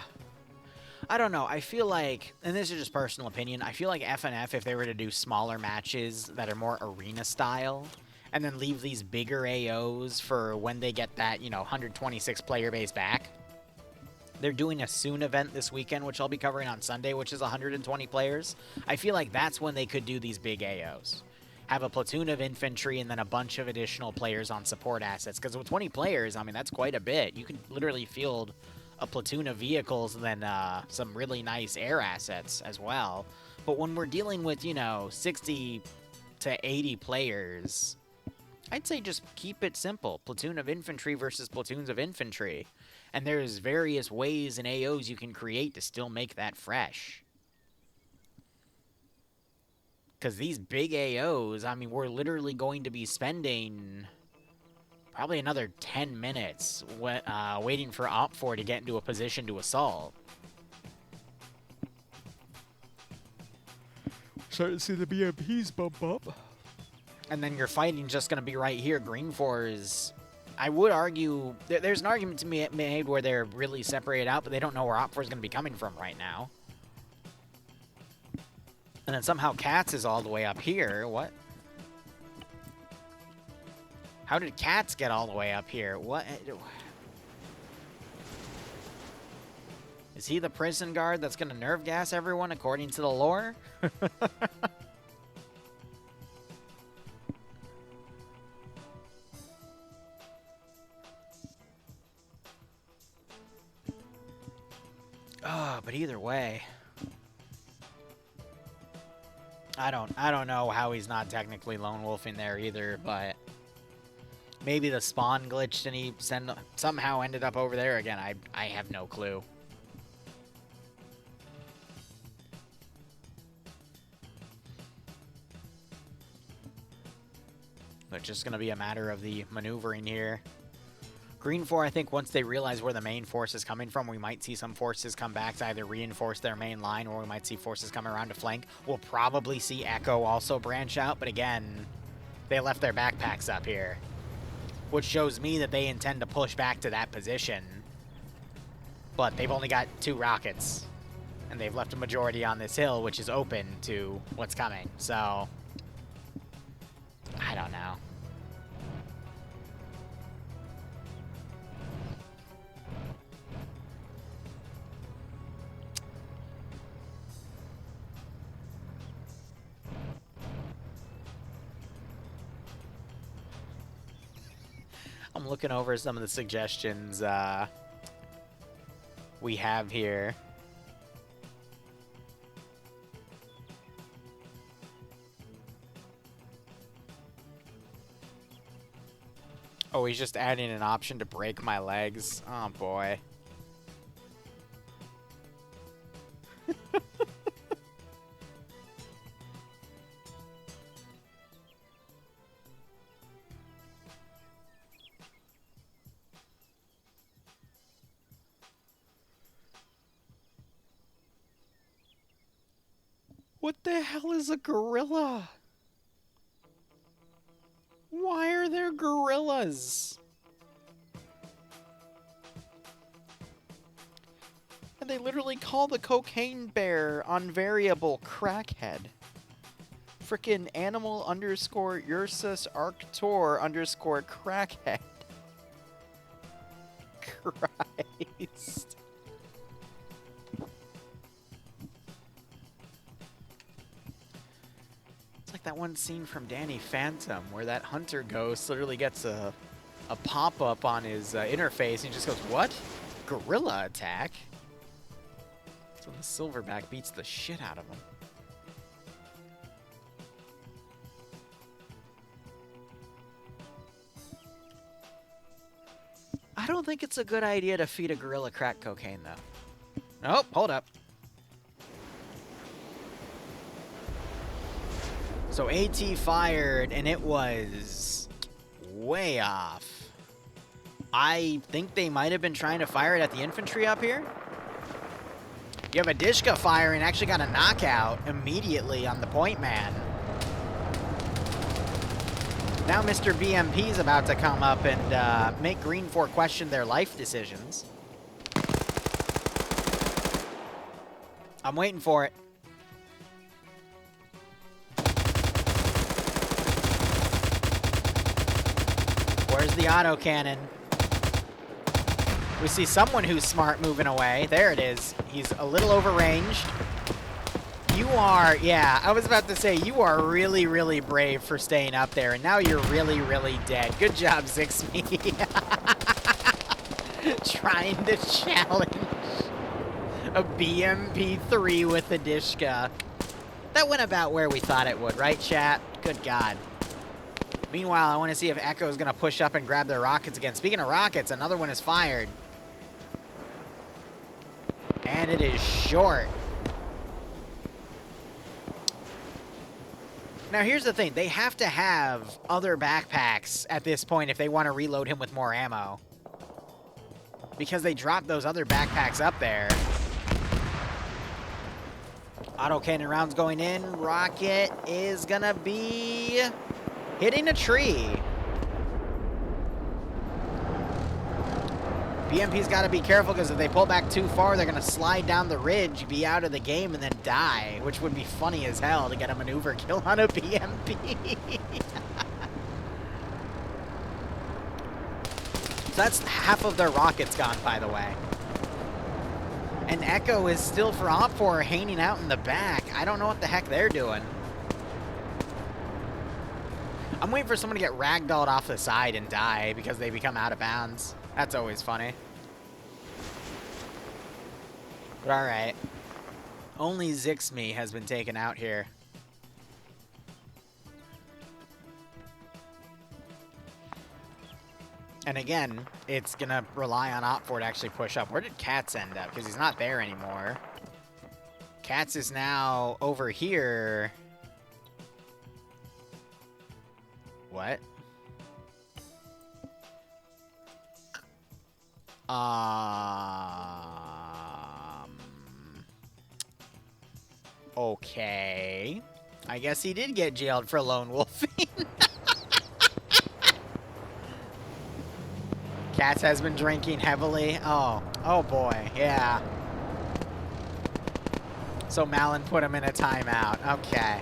I don't know. I feel like, and this is just personal opinion, I feel like FNF, if they were to do smaller matches that are more arena-style, and then leave these bigger AOs for when they get that, you know, 126 player base back. They're doing a Soon event this weekend, which I'll be covering on Sunday, which is 120 players. I feel like that's when they could do these big AOs. Have a platoon of infantry and then a bunch of additional players on support assets. Because with 20 players, I mean, that's quite a bit. You could literally field a platoon of vehicles and then some really nice air assets as well. But when we're dealing with, you know, 60 to 80 players... I'd say just keep it simple. Platoon of infantry versus platoons of infantry. And there's various ways and AOs you can create to still make that fresh. Because these big AOs, I mean, we're literally going to be spending probably another 10 minutes waiting for Op 4 to get into a position to assault. Starting to see the BMPs bump up. And then your fighting just going to be right here. Green 4 is... I would argue... There's an argument to be made where they're really separated out, but they don't know where Op 4 is going to be coming from right now. And then somehow Cats is all the way up here. What? How did Cats get all the way up here? What? Is he the prison guard that's going to nerve gas everyone according to the lore? Oh, but either way. I don't know how he's not technically lone wolfing there either, but maybe the spawn glitched and he somehow ended up over there again. I have no clue. But just going to be a matter of the maneuvering here. Green 4, I think once they realize where the main force is coming from, we might see some forces come back to either reinforce their main line, or we might see forces come around to flank. We'll probably see Echo also branch out, but again, they left their backpacks up here, which shows me that they intend to push back to that position. But they've only got 2 rockets, and they've left a majority on this hill, which is open to what's coming. So, I don't know. I'm looking over some of the suggestions we have here. Oh, he's just adding an option to break my legs. Oh, boy. What the hell is a gorilla? Why are there gorillas? And they literally call the cocaine bear unvariable crackhead. Frickin' animal underscore Ursus Arctor underscore crackhead. Christ. It's like that one scene from Danny Phantom where that hunter ghost literally gets a pop-up on his interface and he just goes, what? Gorilla attack? So the silverback beats the shit out of him. I don't think it's a good idea to feed a gorilla crack cocaine, though. Nope, hold up. So AT fired, and it was way off. I think they might have been trying to fire it at the infantry up here. You have a Dishka firing, actually got a knockout immediately on the point man. Now Mr. BMP is about to come up and make Green 4 question their life decisions. I'm waiting for it. Where's the autocannon? We see someone who's smart moving away. There it is. He's a little overranged. You are, yeah, I was about to say, you are really, really brave for staying up there, and now you're really, really dead. Good job, Zixme. Trying to challenge a BMP3 with a Dishka. That went about where we thought it would, right, chat? Good God. Meanwhile, I want to see if Echo's going to push up and grab their rockets again. Speaking of rockets, another one is fired. And it is short. Now, here's the thing. They have to have other backpacks at this point if they want to reload him with more ammo. Because they dropped those other backpacks up there. Autocannon rounds going in. Rocket is going to be hitting a tree. BMP's got to be careful because if they pull back too far, they're going to slide down the ridge, be out of the game, and then die, which would be funny as hell to get a maneuver kill on a BMP. So that's half of their rockets gone, by the way. And Echo is still for Op4 hanging out in the back. I don't know what the heck they're doing. I'm waiting for someone to get ragdolled off the side and die because they become out of bounds. That's always funny. But alright. Only Zixme has been taken out here. And again, it's going to rely on Op4 to actually push up. Where did Katz end up? Because he's not there anymore. Katz is now over here. What? Okay. I guess he did get jailed for lone wolfing. Katz has been drinking heavily. Oh boy, yeah. So Malin put him in a timeout. Okay.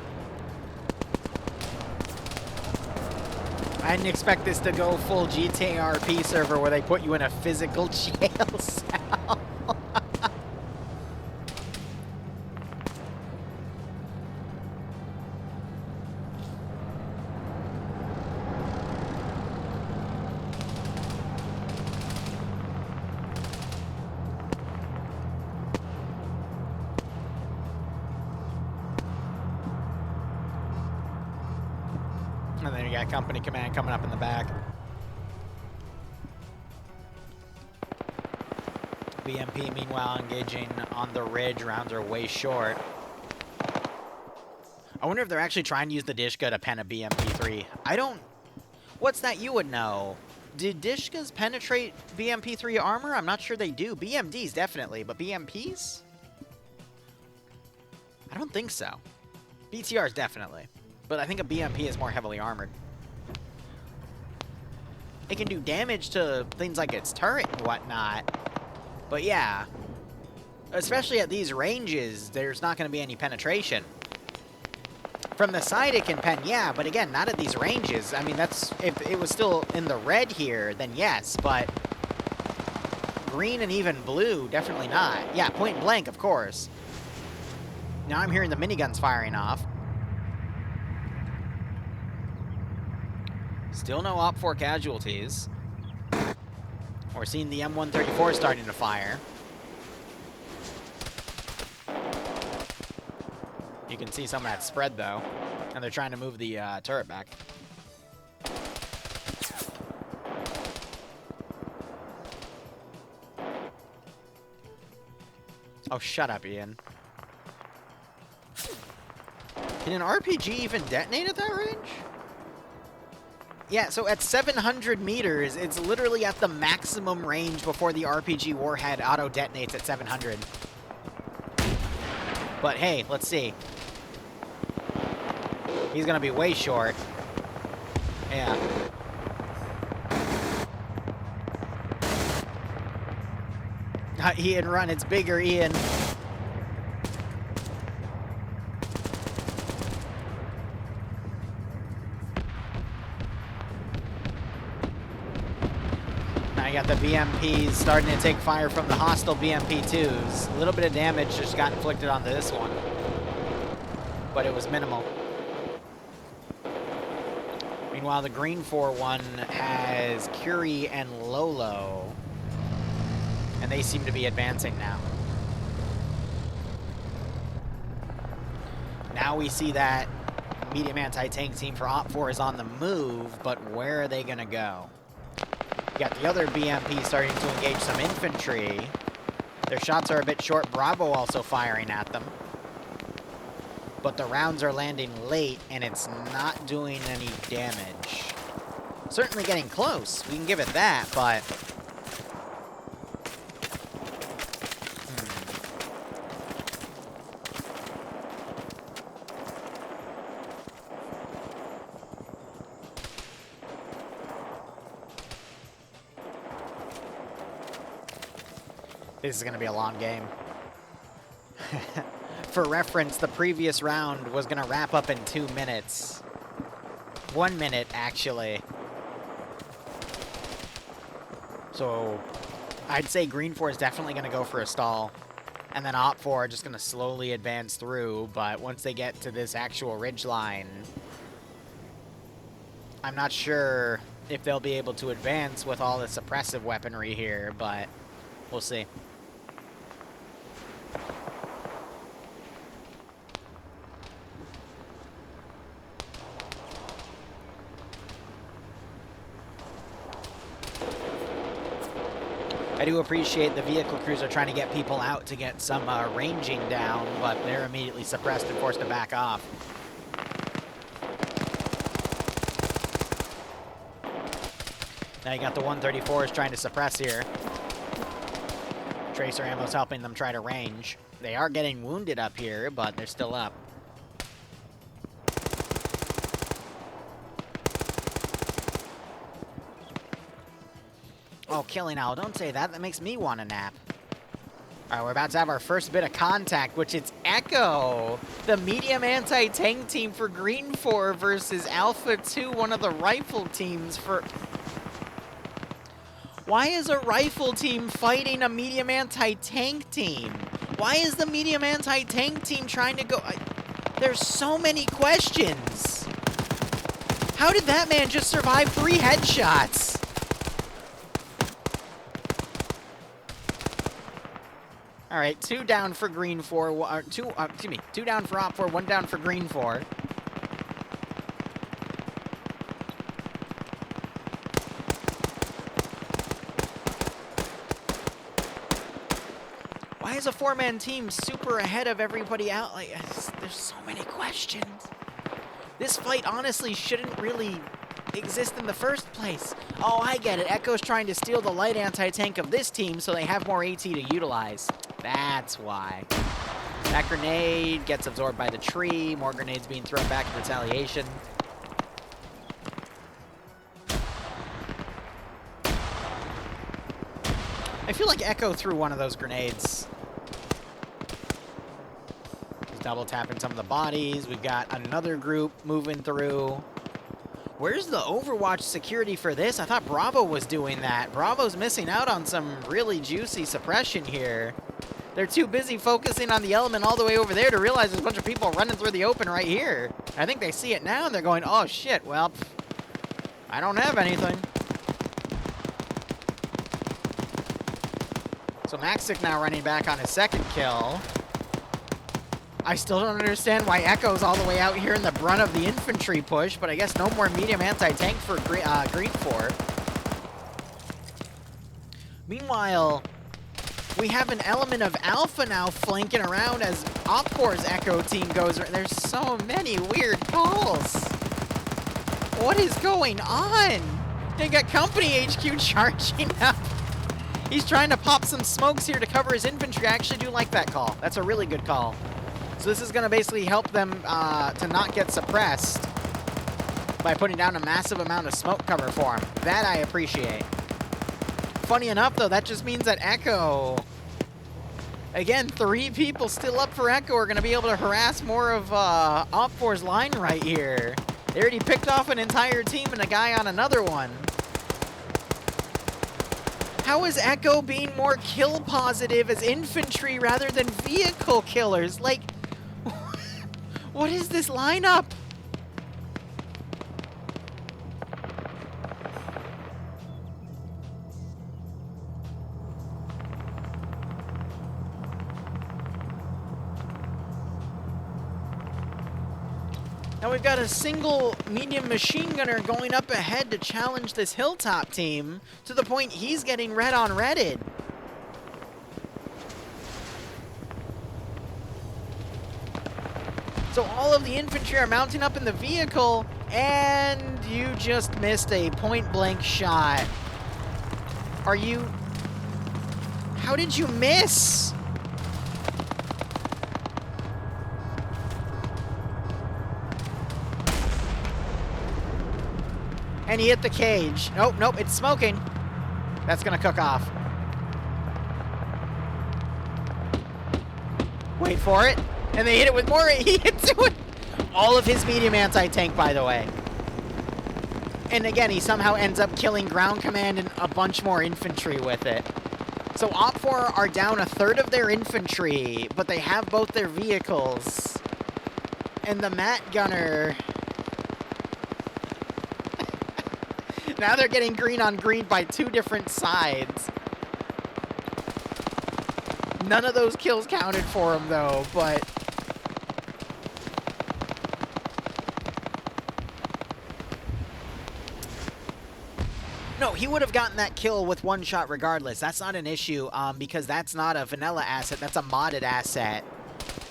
I didn't expect this to go full GTA RP server where they put you in a physical jail cell. And then you got company command coming up in the back. BMP, meanwhile, engaging on the ridge. Rounds are way short. I wonder if they're actually trying to use the Dishka to pen a BMP3. I don't... What's that you would know? Did Dishkas penetrate BMP3 armor? I'm not sure they do. BMDs, definitely. But BMPs? I don't think so. BTRs, definitely. But I think a BMP is more heavily armored. It can do damage to things like its turret and whatnot. But yeah, especially at these ranges, there's not going to be any penetration. From the side it can pen, yeah, but again, not at these ranges. I mean, that's, if it was still in the red here, then yes, but green and even blue, definitely not. Yeah, point blank, of course. Now I'm hearing the miniguns firing off. Still no Op4 casualties. We're seeing the M134 starting to fire. You can see some of that spread, though. And they're trying to move the turret back. Oh, shut up, Ian. Can an RPG even detonate at that range? Yeah, so at 700 meters, it's literally at the maximum range before the RPG warhead auto-detonates at 700. But hey, let's see. He's gonna be way short. Yeah. Ian, run, it's bigger, Ian. You got the BMPs starting to take fire from the hostile BMP2s. A little bit of damage just got inflicted onto this one, but it was minimal. Meanwhile, the green 4-1 has Curie and Lolo, and they seem to be advancing now. Now we see that medium anti-tank team for Op4 is on the move, but where are they going to go? You got the other BMP starting to engage some infantry. Their shots are a bit short. Bravo also firing at them. But the rounds are landing late, and it's not doing any damage. Certainly getting close. We can give it that, but... This is going to be a long game. For reference, the previous round was going to wrap up in 2 minutes. 1 minute, actually. So, I'd say Green 4 is definitely going to go for a stall. And then Op 4 are just going to slowly advance through. But once they get to this actual ridge line, I'm not sure if they'll be able to advance with all the suppressive weaponry here, but we'll see. I do appreciate the vehicle crews are trying to get people out to get some ranging down, but they're immediately suppressed and forced to back off. Now you got the 134s trying to suppress here. Tracer ammo's helping them try to range. They are getting wounded up here, but they're still up. Oh, Killing Owl, don't say that. That makes me want a nap. All right, we're about to have our first bit of contact, which it's Echo, the medium anti-tank team for Green 4 versus Alpha 2, one of the rifle teams for... Why is a rifle team fighting a medium anti-tank team? Why is the medium anti-tank team trying to go... There's so many questions. How did that man just survive 3 headshots? All right, 2 down for Green 4, 2 down for Op 4, 1 down for Green 4. Why is a 4-man team super ahead of everybody out? Like, there's so many questions. This fight honestly shouldn't really exist in the first place. Oh, I get it. Echo's trying to steal the light anti-tank of this team so they have more AT to utilize. That's why. That grenade gets absorbed by the tree. More grenades being thrown back in retaliation. I feel like Echo threw one of those grenades. He's double tapping some of the bodies. We've got another group moving through. Where's the Overwatch security for this? I thought Bravo was doing that. Bravo's missing out on some really juicy suppression here. They're too busy focusing on the element all the way over there to realize there's a bunch of people running through the open right here. I think they see it now and they're going, oh shit, well, I don't have anything. So Maxic now running back on his second kill. I still don't understand why Echo's all the way out here in the brunt of the infantry push, but I guess no more medium anti-tank for Green 4. Meanwhile, we have an element of Alpha now flanking around as Op 4's Echo team goes. There's so many weird calls. What is going on? They got Company HQ charging up. He's trying to pop some smokes here to cover his infantry. I actually do like that call. That's a really good call. So this is going to basically help them to not get suppressed by putting down a massive amount of smoke cover for him. That I appreciate. Funny enough, though, that just means that Echo... Again, 3 people still up for Echo are going to be able to harass more of Op 4's line right here. They already picked off an entire team and a guy on another one. How is Echo being more kill positive as infantry rather than vehicle killers? Like, what is this lineup? Now we've got a single medium machine gunner going up ahead to challenge this Hilltop team to the point he's getting red on redded. So all of the infantry are mounting up in the vehicle, and you just missed a point-blank shot. Are you... How did you miss? And he hit the cage. Nope, nope, it's smoking. That's gonna cook off. Wait for it. And they hit it with more. He hits it with all of his medium anti-tank, by the way. And again, he somehow ends up killing ground command and a bunch more infantry with it. So Op 4 are down a third of their infantry, but they have both their vehicles. And the Mat Gunner... Now they're getting green on green by 2 different sides. None of those kills counted for him, though, but... No, No, he would have gotten that kill with one shot regardless. That's not an issue, because that's not a vanilla asset. That's a modded asset.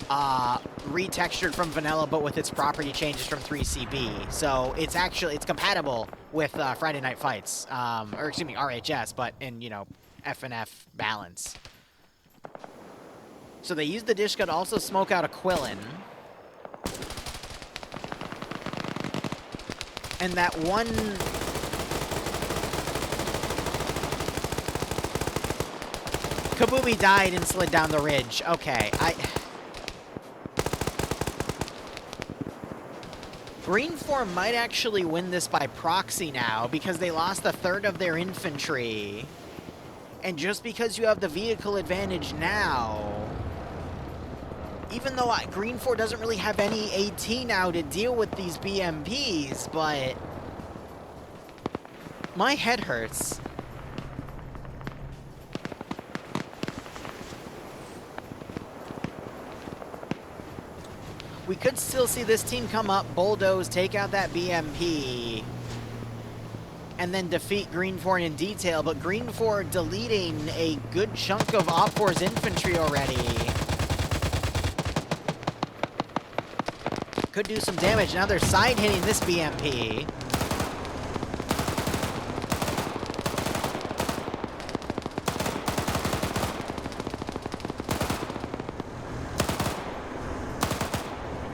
Retextured from vanilla, but with its property changes from 3CB. So it's compatible with Friday Night Fights, or excuse me, RHS, but in, you know, FNF balance. So they used the Dishka to also smoke out a Quillin. And that one... Kabumi died and slid down the ridge. Okay, Green 4 might actually win this by proxy now because they lost a third of their infantry. And just because you have the vehicle advantage now, even though Green 4 doesn't really have any AT now to deal with these BMPs, but my head hurts. We could still see this team come up, bulldoze, take out that BMP, and then defeat Green 4 in detail, but Green 4 deleting a good chunk of Op4's infantry already. Could do some damage. Now they're side hitting this BMP.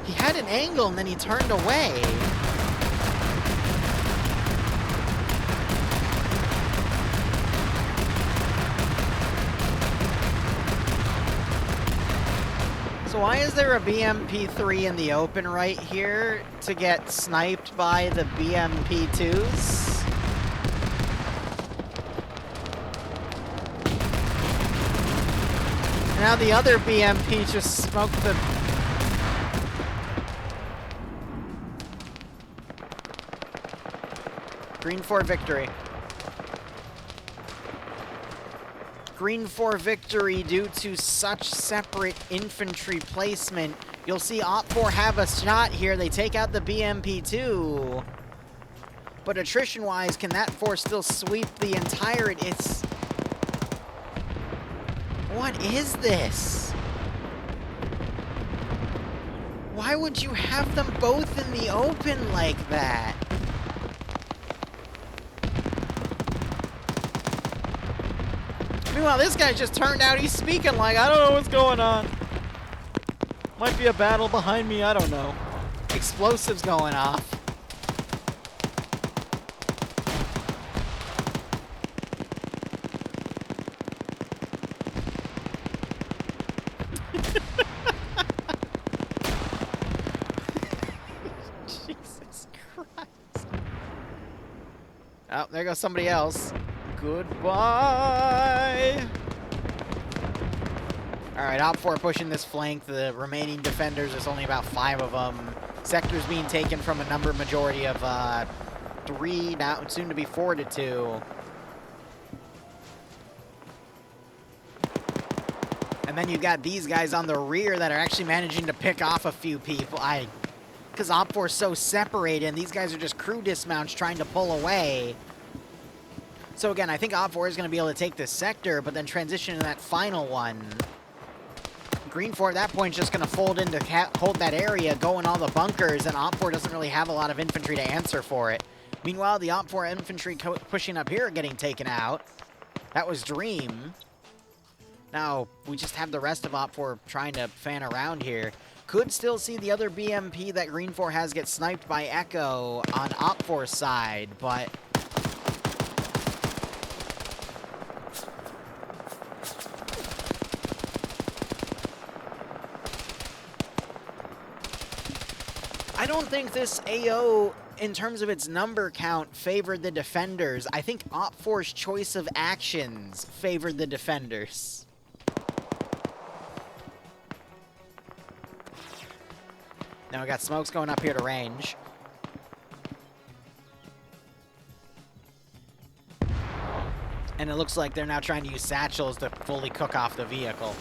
He had an angle and then he turned away. So why is there a BMP-3 in the open right here to get sniped by the BMP-2s? Now the other BMP just smoked the... Green 4 victory. Green 4 victory due to such separate infantry placement. You'll see Op4 have a shot here. They take out the BMP-2. But attrition-wise, can that force still sweep the entire... It's... What is this? Why would you have them both in the open like that? Meanwhile, this guy just turned out, he's speaking like, I don't know what's going on. Might be a battle behind me, I don't know. Explosives going off. Jesus Christ. Oh, there goes somebody else. Goodbye! Alright, Op4 pushing this flank. The remaining defenders, there's only about 5 of them. Sectors being taken from a number majority of 3, now soon to be 4 to 2. And then you've got these guys on the rear that are actually managing to pick off a few people. Because Op4 is so separated, and these guys are just crew dismounts trying to pull away. So again, I think Op4 is going to be able to take this sector, but then transition to that final one. Green 4 at that point is just going to fold in to hold that area, go in all the bunkers, and Op4 doesn't really have a lot of infantry to answer for it. Meanwhile, the Op4 infantry pushing up here are getting taken out. That was Dream. Now, we just have the rest of Op4 trying to fan around here. Could still see the other BMP that Green 4 has get sniped by Echo on Op4's side, but... I don't think this AO, in terms of its number count, favored the defenders. I think Op4's choice of actions favored the defenders. Now we got smokes going up here to range. And it looks like they're now trying to use satchels to fully cook off the vehicle.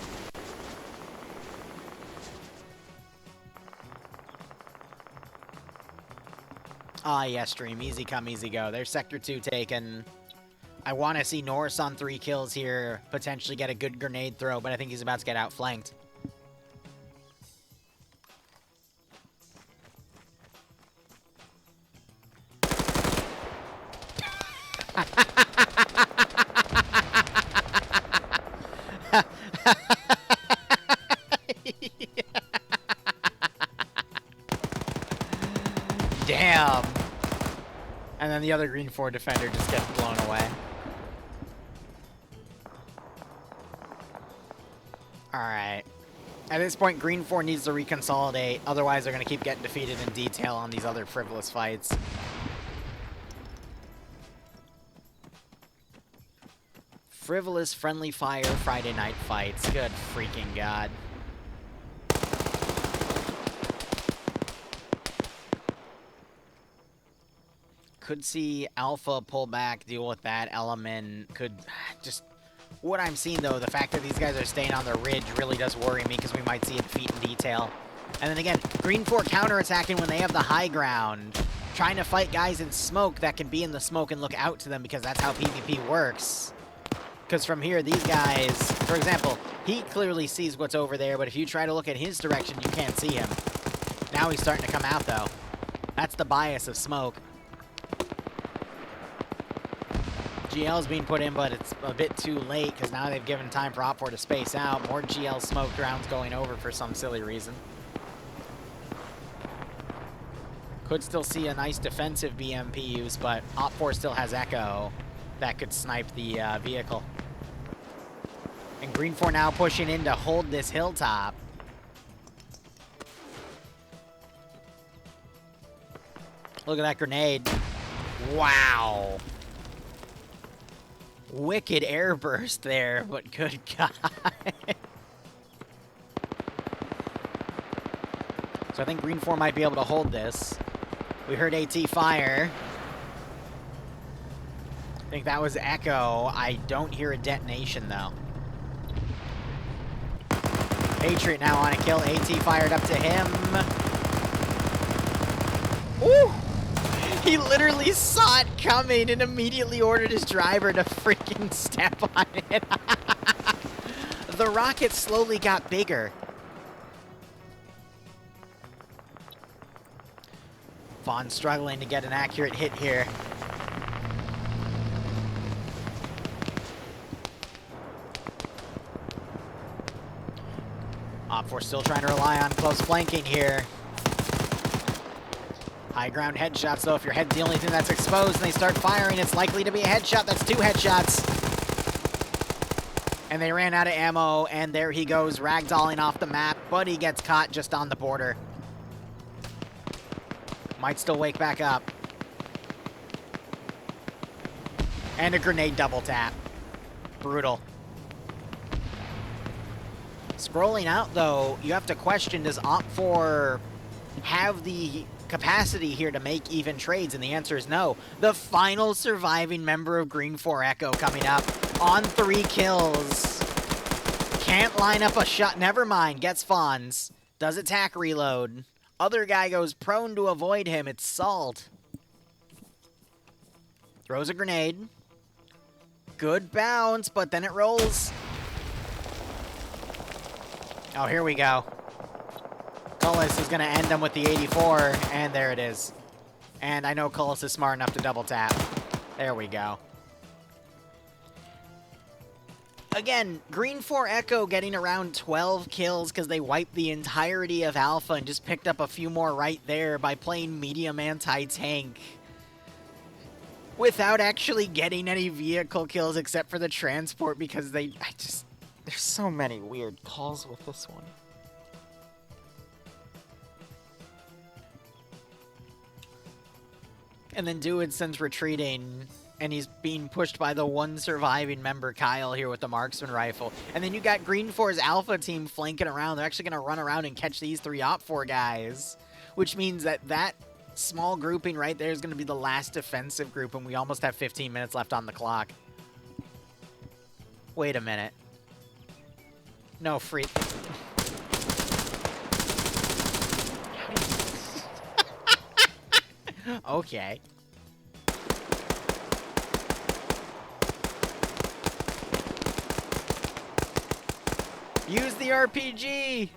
Ah, yes, Dream. Easy come, easy go. There's Sector 2 taken. I want to see Norse on 3 kills here, potentially get a good grenade throw, but I think he's about to get outflanked. Damn. And then the other green 4 defender just gets blown away. Alright. At this point, green 4 needs to reconsolidate. Otherwise, they're going to keep getting defeated in detail on these other frivolous fights. Frivolous friendly fire Friday night fights. Good freaking God. Could see Alpha pull back, deal with that element. Could just... What I'm seeing, though, the fact that these guys are staying on the ridge really does worry me because we might see a defeat in detail. And then again, green 4 counterattacking when they have the high ground. Trying to fight guys in smoke that can be in the smoke and look out to them because that's how PvP works. Because from here, these guys, for example, he clearly sees what's over there, but if you try to look at his direction, you can't see him. Now he's starting to come out, though. That's the bias of smoke. GL's being put in, but it's a bit too late because now they've given time for Op 4 to space out. More GL smoked rounds going over for some silly reason. Could still see a nice defensive BMP use, but Op 4 still has Echo that could snipe the vehicle. And green 4 now pushing in to hold this hilltop. Look at that grenade. Wow. Wicked airburst there, but good God. So I think green 4 might be able to hold this. We heard AT fire. I think that was Echo. I don't hear a detonation, though. Patriot now on a kill. AT fired up to him. Ooh! He literally saw it coming and immediately ordered his driver to freaking step on it. The rocket slowly got bigger. Vaughn struggling to get an accurate hit here. Op 4 still trying to rely on close flanking here. High ground headshots, though. If your head's the only thing that's exposed and they start firing, it's likely to be a headshot. That's 2 headshots. And they ran out of ammo, and there he goes, ragdolling off the map, but he gets caught just on the border. Might still wake back up. And a grenade double tap. Brutal. Scrolling out, though, you have to question, does Op 4 have the capacity here to make even trades? And the answer is no. The final surviving member of Green 4 Echo coming up on 3 kills. Can't line up a shot. Never mind. Gets Fawns. Does attack reload. Other guy goes prone to avoid him. It's Salt. Throws a grenade. Good bounce, but then it rolls. Oh, here we go. Cullis is going to end him with the 84, and there it is. And I know Cullis is smart enough to double tap. There we go. Again, Green 4 Echo getting around 12 kills because they wiped the entirety of Alpha and just picked up a few more right there by playing medium anti-tank. Without actually getting any vehicle kills except for the transport because there's so many weird calls with this one. And then Duidson's retreating, and he's being pushed by the one surviving member, Kyle, here with the marksman rifle. And then you got Green 4's Alpha team flanking around. They're actually going to run around and catch these 3 Op 4 guys, which means that small grouping right there is going to be the last defensive group, and we almost have 15 minutes left on the clock. Wait a minute. No, free... Okay. Use the RPG!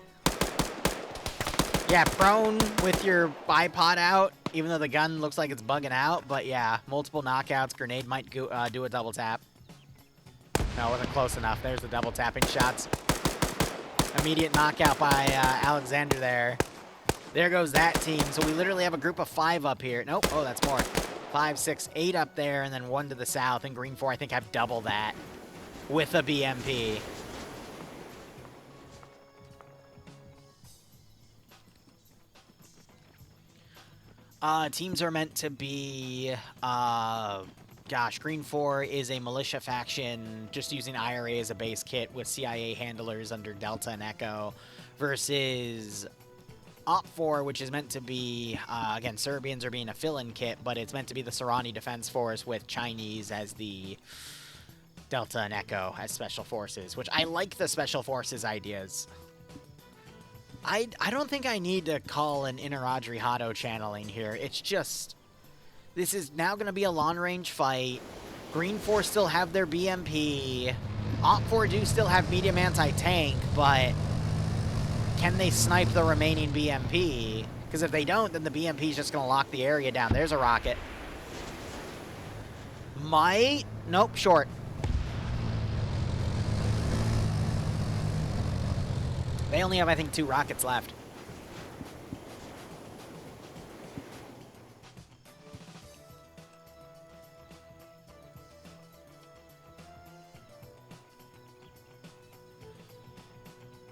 Yeah, prone with your bipod out, even though the gun looks like it's bugging out. But yeah, multiple knockouts. Grenade might do a double tap. No, it wasn't close enough. There's the double tapping shots. Immediate knockout by Alexander there. There goes that team. So we literally have a group of 5 up here. Nope. Oh, that's more. 5, 6, 8 up there, and then 1 to the south. And Green 4, I think, have double that with a BMP. Teams are meant to be, gosh, Green 4 is a militia faction just using IRA as a base kit with CIA handlers under Delta and Echo versus Op 4, which is meant to be, again, Serbians are being a fill-in kit, but it's meant to be the Sarani Defense Force with Chinese as the Delta and Echo as special forces, which I like the special forces ideas. I don't think I need to call an Inter-Audrey Hado channeling here. It's just, this is now going to be a long-range fight. Green 4 still have their BMP. Op 4 do still have medium anti-tank, but can they snipe the remaining BMP? Because if they don't, then the BMP is just going to lock the area down. There's a rocket. Might? Nope, short. They only have, I think, 2 rockets left.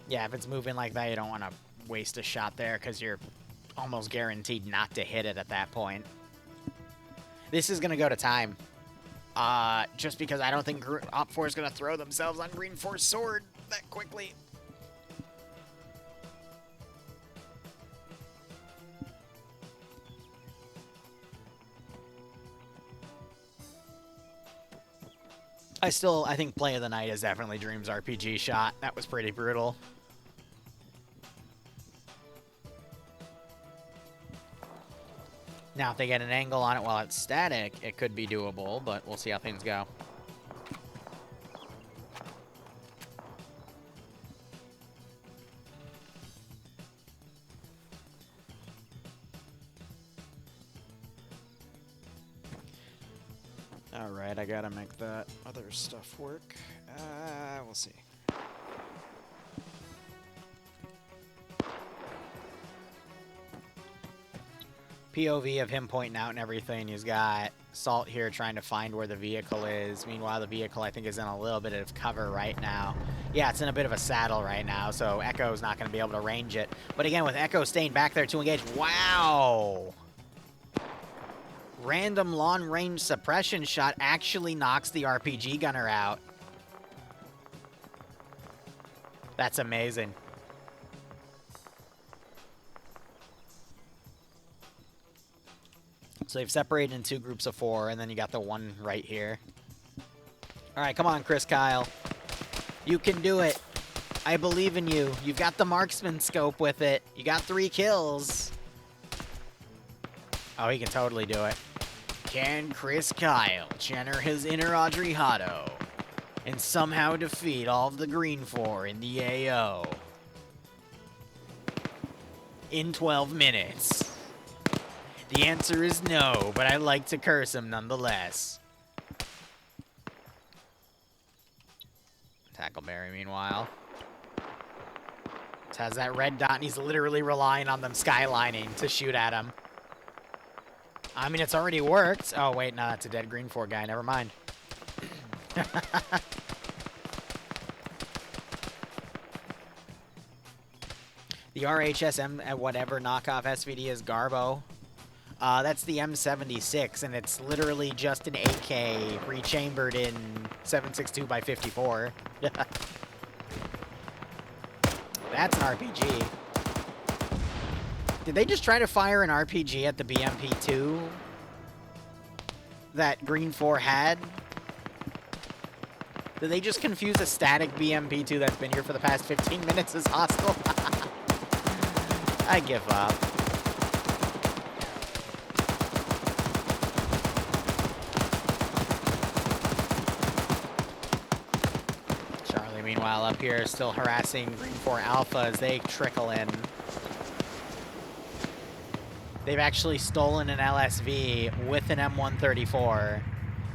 Yeah, if it's moving like that, you don't want to waste a shot there because you're almost guaranteed not to hit it at that point. This is going to go to time. Just because I don't think Op 4 is going to throw themselves on Green 4's sword that quickly. I think play of the night is definitely Dream's RPG shot. That was pretty brutal. Now, if they get an angle on it while it's static, it could be doable, but we'll see how things go. Alright, I gotta make that other stuff work. We'll see. POV of him pointing out and everything. He's got Salt here trying to find where the vehicle is. Meanwhile, the vehicle, I think, is in a little bit of cover right now. Yeah, it's in a bit of a saddle right now, so Echo's not going to be able to range it. But again, with Echo staying back there to engage, wow! Random long-range suppression shot actually knocks the RPG gunner out. That's amazing. So they've separated in 2 groups of 4, and then you got the one right here. All right, come on, Chris Kyle. You can do it. I believe in you. You've got the marksman scope with it. You got 3 kills. Oh, he can totally do it. Can Chris Kyle channel his Inter-Audrey Hado and somehow defeat all of the Green 4 in the AO in 12 minutes? The answer is no, but I like to curse him nonetheless. Tackleberry, meanwhile, has that red dot, and he's literally relying on them skylining to shoot at him. I mean, it's already worked. Oh, wait, no, that's a dead Green 4 guy. Never mind. The RHSM, whatever knockoff SVD is Garbo. That's the M76, and it's literally just an AK rechambered in 7.62 by 54. That's an RPG. Did they just try to fire an RPG at the BMP-2 that Green 4 had? Did they just confuse a static BMP-2 that's been here for the past 15 minutes as hostile? I give up. meanwhile, up here, still harassing Green 4 Alpha as they trickle in. They've actually stolen an LSV with an M134.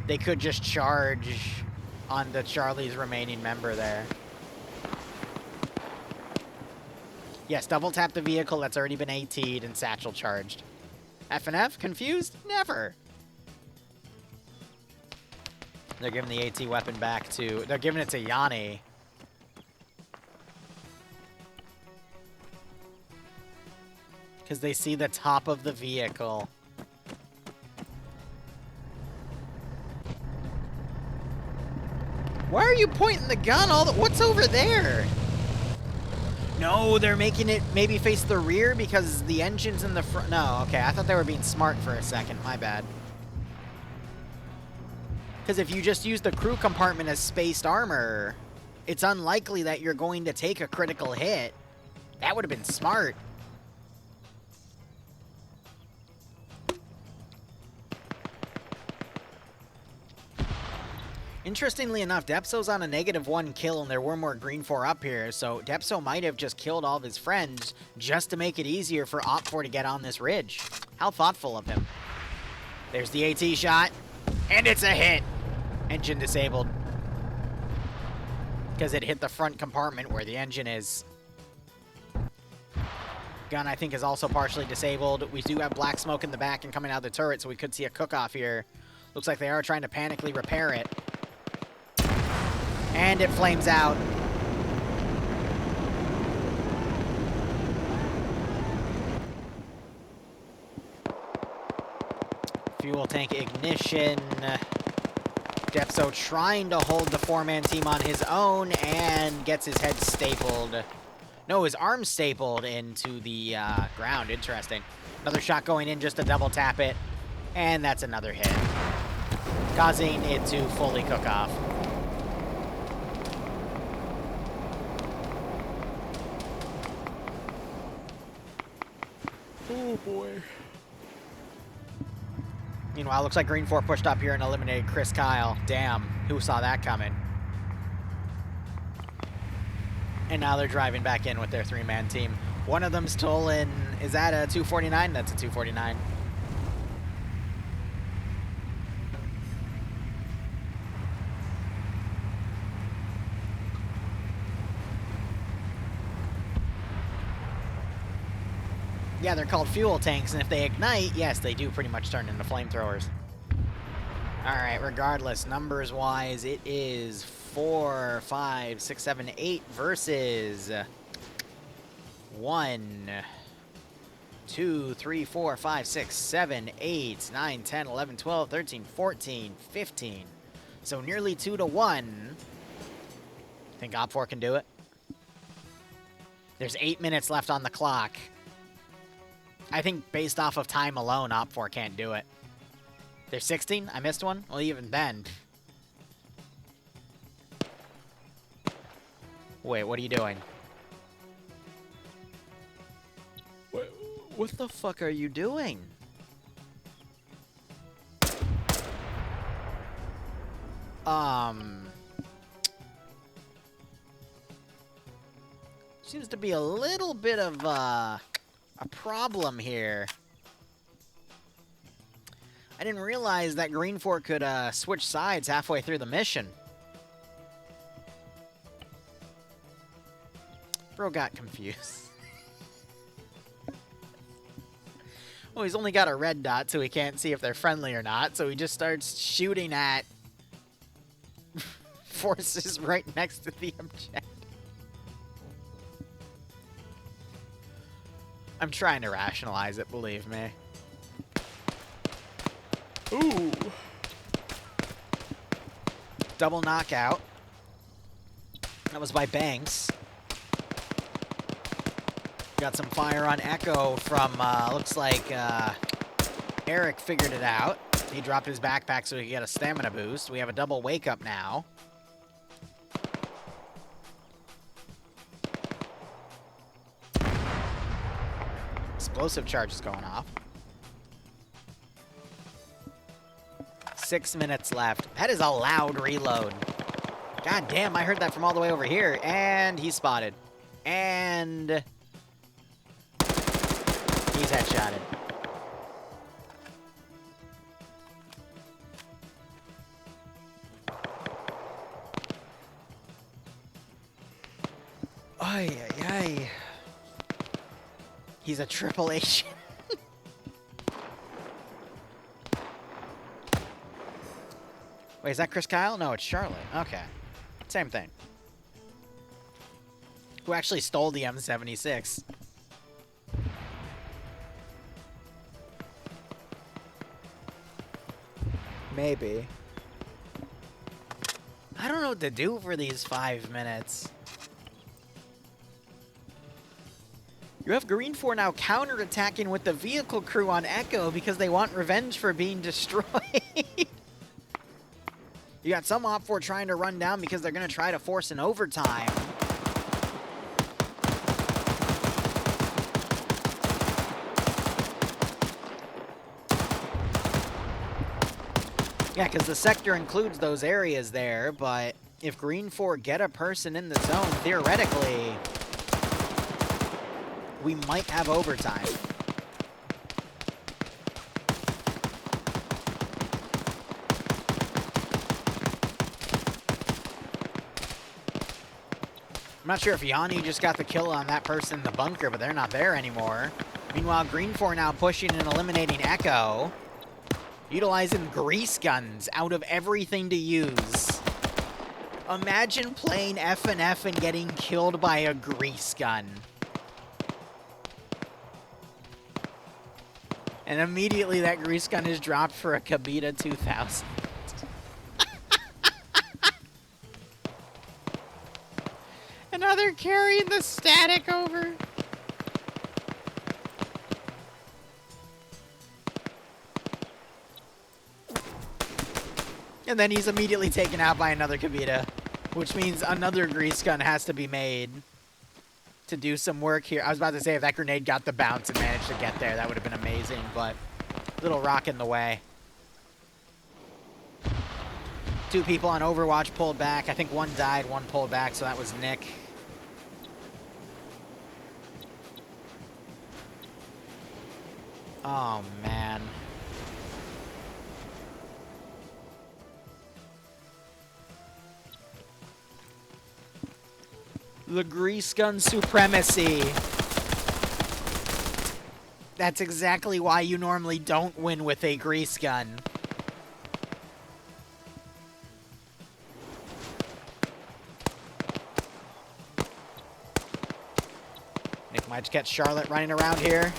They could just charge on the Charlie's remaining member there. Yes, double tap the vehicle that's already been AT'd and satchel charged. FNF? Confused? Never. They're giving the AT weapon back to... They're giving it to Yanni. Because they see the top of the vehicle. Why are you pointing the gun all the... What's over there? No, they're making it maybe face the rear because the engine's in the front. No, okay, I thought they were being smart for a second. My bad. Because if you just use the crew compartment as spaced armor, it's unlikely that you're going to take a critical hit. That would have been smart. Interestingly enough, Depso's on a -1 kill, and there were more Green 4 up here, so Depso might have just killed all of his friends just to make it easier for Op 4 to get on this ridge. How thoughtful of him. There's the AT shot, and it's a hit. Engine disabled. Because it hit the front compartment where the engine is. Gun, I think, is also partially disabled. We do have black smoke in the back and coming out of the turret, so we could see a cook-off here. Looks like they are trying to panically repair it. And it flames out. Fuel tank ignition. Depso trying to hold the 4-man team on his own and gets his head stapled. No, his arm stapled into the ground. Interesting. Another shot going in just to double tap it. And that's another hit, causing it to fully cook off. Oh boy. Meanwhile, looks like Green 4 pushed up here and eliminated Chris Kyle. Damn, who saw that coming? And now they're driving back in with their 3-man team. One of them stolen. Is that a 249? That's a 249. Yeah, they're called fuel tanks, and if they ignite, yes, they do pretty much turn into flamethrowers. Alright, regardless, numbers-wise, it is 4, 5, 6, 7, 8 versus 1, 2, 3, 4, 5, 6, 7, 8, 9, 10, 11, 12, 13, 14, 15. So nearly 2 to 1. Think Op 4 can do it? There's 8 minutes left on the clock. I think based off of time alone, Op 4 can't do it. There's 16? I missed one? Well, even then. Wait, what are you doing? What the fuck are you doing? Seems to be a little bit of, a problem here. I didn't realize that Green 4 could switch sides halfway through the mission. Bro got confused. Well, he's only got a red dot, so he can't see if they're friendly or not, so he just starts shooting at forces right next to the object. I'm trying to rationalize it, believe me. Ooh. Double knockout. That was by Banks. Got some fire on Echo from, looks like, Eric figured it out. He dropped his backpack so he could get a stamina boost. We have a double wake up now. Explosive charge is going off. 6 minutes left. That is a loud reload. God damn, I heard that from all the way over here. And he's spotted. And he's headshotted. Ay, ay, ay. He's a triple H. Wait, is that Chris Kyle? No, it's Charlotte. Okay. Same thing. Who actually stole the M76? Maybe. I don't know what to do for these 5 minutes. You have Green 4 now counterattacking with the vehicle crew on Echo because they want revenge for being destroyed. You got some Op 4 trying to run down because they're going to try to force an overtime. Yeah, because the sector includes those areas there, but if Green 4 get a person in the zone, theoretically, we might have overtime. I'm not sure if Yanni just got the kill on that person in the bunker, but they're not there anymore. Meanwhile, Green 4 now pushing and eliminating Echo. Utilizing grease guns out of everything to use. Imagine playing F&F and getting killed by a grease gun. And immediately that grease gun is dropped for a Kabita 2000. And now they're carrying the static over. And then he's immediately taken out by another Kabita, which means another grease gun has to be made to do some work here. I was about to say if that grenade got the bounce and managed to get there, that would have been amazing, but little rock in the way. 2 people on Overwatch pulled back. I think 1 died, 1 pulled back, so that was Nick. Oh, man. The grease gun supremacy. That's exactly why you normally don't win with a grease gun. Nick might get Charlotte running around here.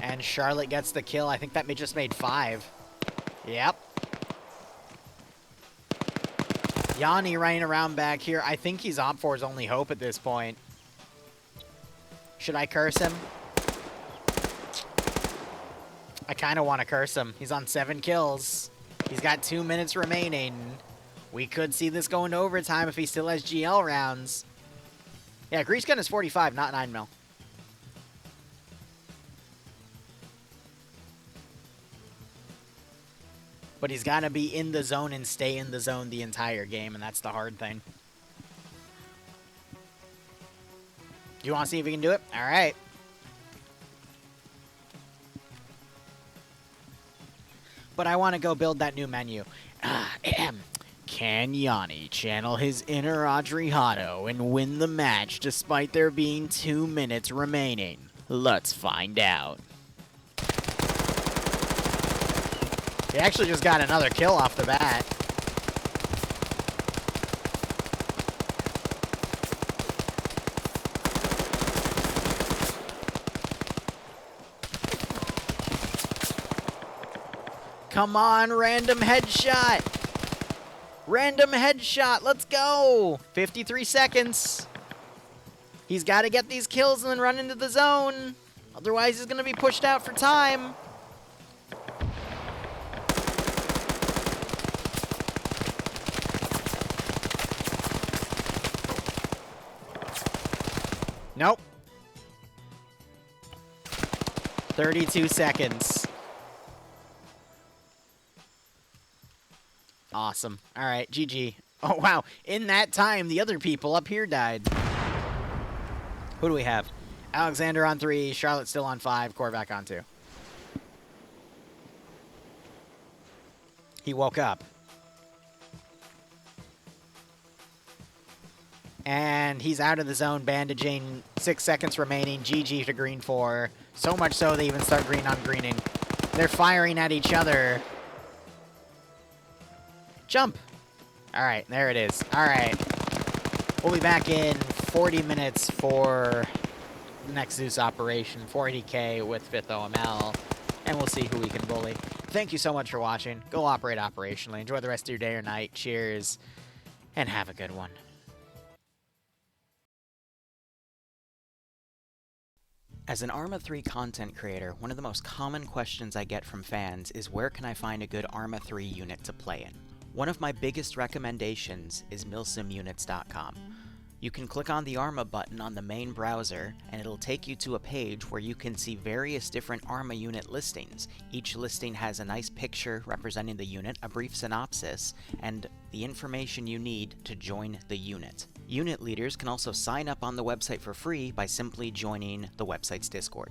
And Charlotte gets the kill. I think that just made 5. Yep. Yanni running around back here. I think he's Op 4's only hope at this point. Should I curse him? I kind of want to curse him. He's on 7 kills. He's got 2 minutes remaining. We could see this go into overtime if he still has GL rounds. Yeah, grease gun is 45, not 9 mil. But he's got to be in the zone and stay in the zone the entire game, and that's the hard thing. You want to see if he can do it? All right. But I want to go build that new menu. Can Yanni channel his inner Adriano and win the match despite there being 2 minutes remaining? Let's find out. He actually just got another kill off the bat. Come on, random headshot. Random headshot, let's go. 53 seconds. He's got to get these kills and then run into the zone. Otherwise, he's going to be pushed out for time. Nope. 32 seconds. Awesome. All right, GG. Oh, wow. In that time, the other people up here died. Who do we have? Alexander on 3, Charlotte still on 5, Korvac on 2. He woke up. And he's out of the zone, bandaging. 6 seconds remaining. GG to green 4. So much so they even start green on greening. They're firing at each other. Jump. All right, there it is. All right. We'll be back in 40 minutes for the next Zeus operation, 40K with 5th OML, and we'll see who we can bully. Thank you so much for watching. Go operate operationally. Enjoy the rest of your day or night. Cheers, and have a good one. As an Arma 3 content creator, one of the most common questions I get from fans is where can I find a good Arma 3 unit to play in? One of my biggest recommendations is milsimunits.com. You can click on the Arma button on the main browser, and it'll take you to a page where you can see various different Arma unit listings. Each listing has a nice picture representing the unit, a brief synopsis, and the information you need to join the unit. Unit leaders can also sign up on the website for free by simply joining the website's Discord.